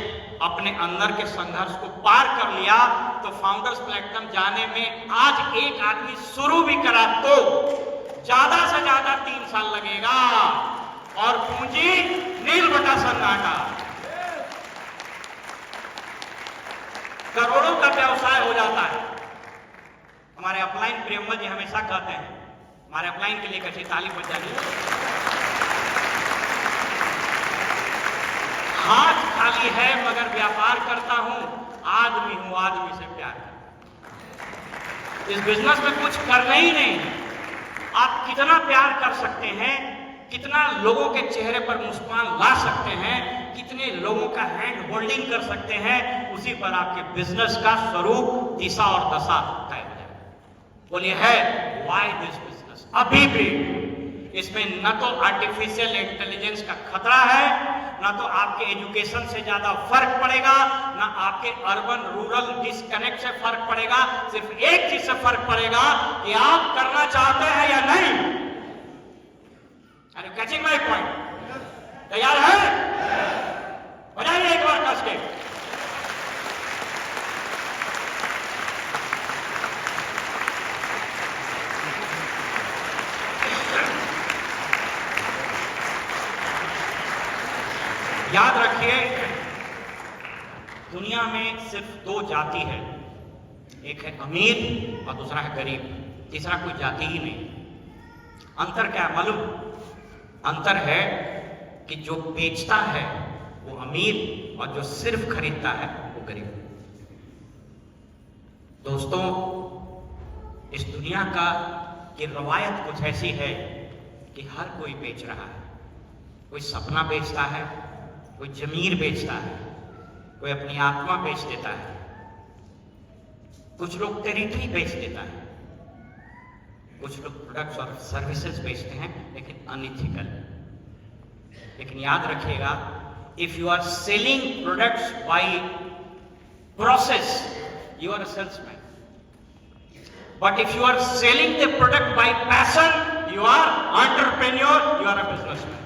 अपने अंदर के संघर्ष को पार कर लिया, तो फाउंडर्स प्लैटिनम जाने में आज एक आदमी शुरू भी करा तो ज्यादा से ज्यादा 3 साल लगेगा और पूंजी नील बटा सन्नाटा। करोड़ों का व्यवसाय हो जाता है। हमारे अपलाइन प्रियम्बल जी हमेशा कहते हैं, हमारे अपलाइन के लिए कैसी ताली बजा दी। हाथ खाली है मगर व्यापार करता हूं, आदमी हूं आदमी से प्यार करता। इस बिजनेस में कुछ करना ही नहीं है। आप कितना प्यार कर सकते हैं, कितना लोगों के चेहरे पर मुस्कान ला सकते हैं, कितने लोगों का हैंड होल्डिंग कर सकते हैं, उसी पर आपके बिजनेस का स्वरूप, दिशा और दशा तय हो जाएगा। बोलिए है व्हाई दिस बिजनेस? अभी भी इसमें न तो आर्टिफिशियल इंटेलिजेंस का खतरा है, ना तो आपके एजुकेशन से ज्यादा फर्क पड़ेगा, ना आपके अर्बन रूरल डिस्कनेक्ट से फर्क पड़ेगा। सिर्फ एक चीज से फर्क पड़ेगा कि आप करना चाहते हैं या नहीं। अरे कैचिंग माय पॉइंट? तैयार है? बजाइए एक बार कस के। याद रखिए, दुनिया में सिर्फ 2 जाति है, एक है अमीर और दूसरा है गरीब, तीसरा कोई जाति ही नहीं। अंतर क्या है मालूम? अंतर है कि जो बेचता है वो अमीर और जो सिर्फ खरीदता है वो गरीब। दोस्तों, इस दुनिया का की रवायत कुछ ऐसी है कि हर कोई बेच रहा है। कोई सपना बेचता है, कोई जमीर बेचता है, कोई अपनी आत्मा बेच देता है, कुछ लोग टेरिटरी बेच देता है, कुछ लोग प्रोडक्ट्स और सर्विसेज बेचते हैं लेकिन अनइथिकल। लेकिन याद रखिएगा, if you are selling products by process, you are a salesman, but if you are selling the product by passion, you are entrepreneur, you are a businessman.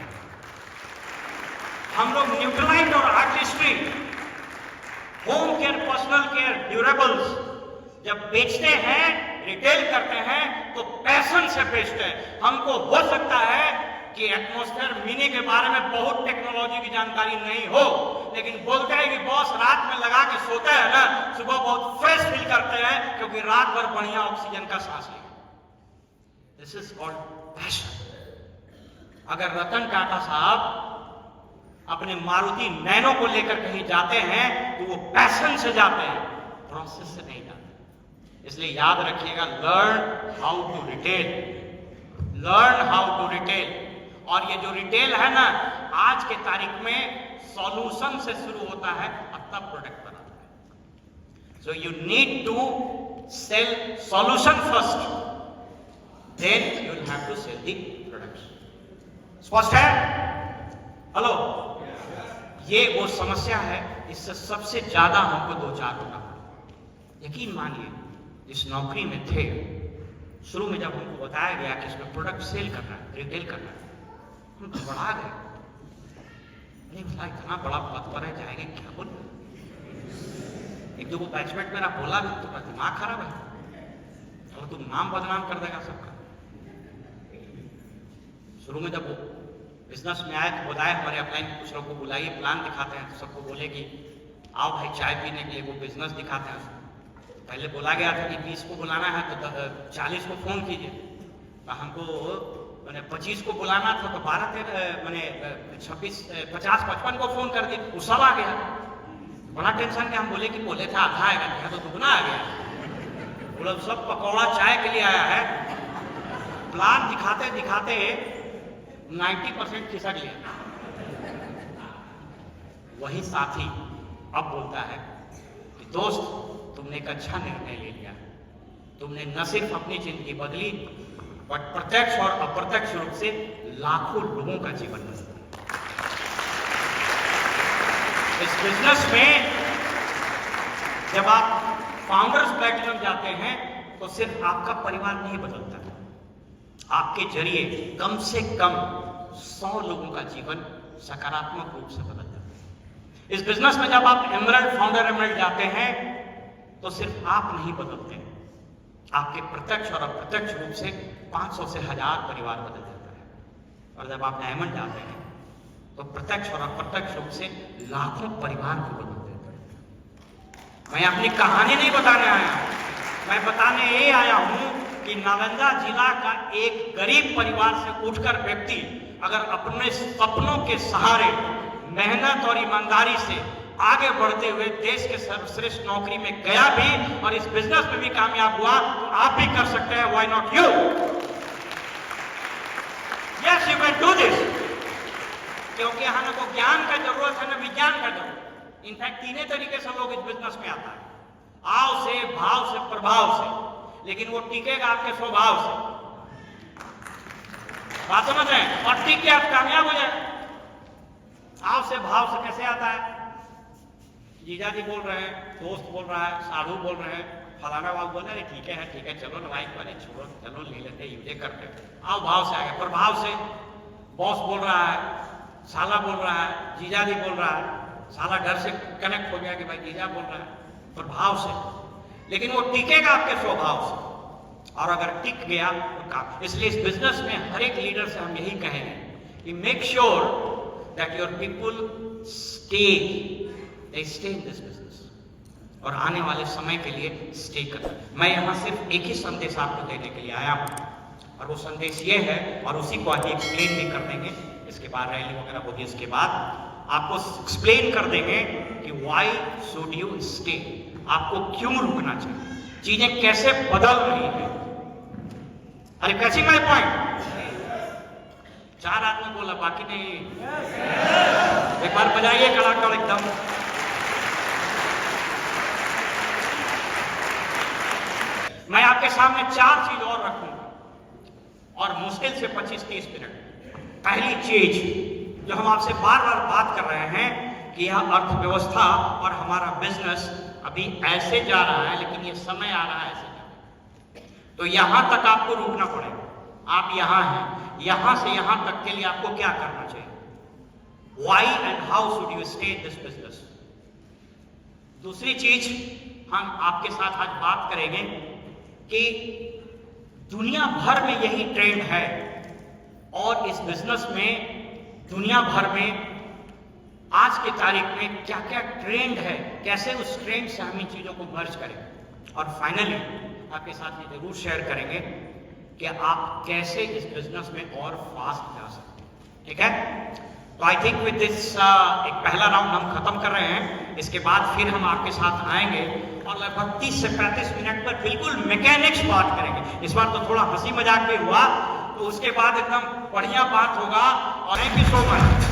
हम लोग न्यूट्रलाइट और Artistry, home care, personal care, durables जब बेचते हैं, retail करते हैं, तो passion से बेचते हैं। हमको हो सकता है कि एटमॉस्फेयर मीनी के बारे में बहुत टेक्नोलॉजी की जानकारी नहीं हो, लेकिन बोलते हैं कि बॉस रात में लगा के सोते हैं ना, सुबह बहुत फ्रेश फील करते हैं क्योंकि रात भर बढ़िया ऑक्सीजन का सांस लिया। This is called passion. अगर रतन टाटा साहब अपने मारुति नैनो को लेकर कहीं जाते हैं तो वो पैशन से जाते हैं, प्रोसेस से नहीं जाते। इसलिए याद रखिएगा, learn how to retail, learn how to retail. और ये जो रिटेल है ना, आज के तारीख में सॉल्यूशन से शुरू होता है और तब प्रोडक्ट बनाता है। So you need to sell solution first, then you will have to sell the products. स्पष्ट है? हेलो? ये वो समस्या है, इससे सबसे ज्यादा हमको दो चार होना पड़ा। यकीन मानिए, इस नौकरी में थे, शुरू में जब हमको बताया गया कि इसमें प्रोडक्ट सेल करना है, रिटेल करना है, हम घबरा गए। नहीं भला इतना बड़ा पद पर है, जाएंगे क्या बोल। एक दो बैचमेट मेरा बोला भी, तुम्हारा दिमाग खराब है और तुम नाम बदनाम कर देगा सबका। शुरू में जब वो बिजनेस में आए तो बताया, हमारे अपलाइन कुछ लोगों को बुलाइए, प्लान दिखाते हैं, तो सबको बोले कि आओ भाई चाय पीने के लिए, वो बिजनेस दिखाते हैं। पहले बोला गया था कि 20 को बुलाना है तो 40 को फोन कीजिए, तो हमको मैंने 25 को बुलाना था तो 12 मैंने 26 50 55 को फोन कर दिया, वो सब आ गया। बड़ा टेंशन के हम बोले कि बोले था आधा आएगा, यहाँ तो दुगना आ गया। बोला सब पकौड़ा चाय के लिए आया है। प्लान दिखाते दिखाते 90% खिसक लिया। वही साथी अब बोलता है कि दोस्त, तुमने एक अच्छा निर्णय ले लिया, तुमने न सिर्फ अपनी जिंदगी बदली, बट प्रत्यक्ष और अप्रत्यक्ष रूप से लाखों लोगों का जीवन बदला। इस बिजनेस में जब आप फाउंडर्स प्लेटिनम जाते हैं तो सिर्फ आपका परिवार नहीं बदलता है, आपके जरिए कम से कम 100 लोगों का जीवन सकारात्मक रूप से बदल जाता है। इस बिजनेस में जब आप एमरल्ड फाउंडर एमरल्ड जाते हैं तो सिर्फ आप नहीं बदलते, आपके प्रत्यक्ष और अप्रत्यक्ष रूप से 500 से 1000 परिवार बदल जाता है। और जब आप डायमंड जाते हैं तो प्रत्यक्ष और अप्रत्यक्ष रूप से लाखों परिवार को बदल देता है। मैं अपनी कहानी नहीं बताने आया, मैं बताने ये आया हूं कि नालंदा जिला का एक गरीब परिवार से उठकर व्यक्ति अगर अपने सपनों के सहारे मेहनत और ईमानदारी से आगे बढ़ते हुए देश के सर्वश्रेष्ठ नौकरी में गया भी और इस बिजनेस में भी कामयाब हुआ, तो आप भी कर सकते हैं। Why not you? Yes, you can do this. क्योंकि यहाँ ना को ज्ञान का जरूरत है, ना विज्ञान का जरूरत। इनफैक्ट 3 तरीके से लोग इस बिजनेस में आता है, आव से, भाव से, प्रभाव से, लेकिन वो टिकेगा आपके स्वभाव से। बात समझ रहे हैं? और टिक के आप कामयाब हो जाए। आव से भाव से कैसे आता है? जीजा जी बोल रहे हैं, दोस्त बोल रहा है, साधु बोल रहे हैं, फलाना वाल बोल रहे हैं, ठीक है चलो ना भाई, पहले छोड़ो, चलो ले लेते, यूजे करते। आओ भाव से आ गया। प्रभाव से बॉस बोल रहा है, साला बोल रहा है, जीजा जी बोल रहा है, साला घर से कनेक्ट हो गया कि भाई जीजा बोल रहा है, प्रभाव से। लेकिन वो टिकेगा आपके स्वभाव से, और अगर टिक गया तो काम। इसलिए इस बिजनेस में हर एक लीडर से हम यही कहेंगे कि make sure that your people stay in this business, और आने वाले समय के लिए स्टे कर। मैं यहाँ सिर्फ एक ही संदेश आपको देने के लिए आया हूँ, और वो संदेश ये है, और उसी को आज एक्सप्लेन भी कर देंगे। इसके बाद रैली वगैरह होगी, इसके बाद आपको एक्सप्लेन कर देंगे कि व्हाई शुड यू स्टे, आपको क्यों रुकना चाहिए, चीजें कैसे बदल रही है। अरे कैचिंग माय पॉइंट? 4 आदमी बोला, बाकी नहीं। एक बार बजाइए कड़ाकड़ एकदम। मैं आपके सामने 4 चीज और रखूंगा, और मुश्किल से 25-30 मिनट। पहली चीज जो हम आपसे बार बार बात कर रहे हैं कि यह अर्थव्यवस्था और हमारा बिजनेस अभी ऐसे जा रहा है, लेकिन ये समय आ रहा है ऐसे जाने, तो यहां तक आपको रुकना पड़ेगा। आप यहां हैं, यहां से यहां तक के लिए आपको क्या करना चाहिए? Why and how should you stay in this business. दूसरी चीज हम आपके साथ आज बात करेंगे कि दुनिया भर में यही ट्रेंड है, और इस बिजनेस में दुनिया भर में आज की तारीख में क्या क्या ट्रेंड है, कैसे उस ट्रेंड से हम इन चीजों को मर्ज करें, और फाइनली आपके साथ ये जरूर शेयर करेंगे कि आप कैसे इस बिजनेस में और फास्ट जा सकते हैं। ठीक है? तो आई थिंक विद दिस एक पहला राउंड हम खत्म कर रहे हैं। इसके बाद फिर हम आपके साथ आएंगे और लगभग 30 से 35 मिनट पर बिल्कुल मैकेनिक्स बात करेंगे। इस बार तो थोड़ा हंसी मजाक भी हुआ, तो उसके बाद एकदम बढ़िया बात होगा। और थैंक यू सो मच।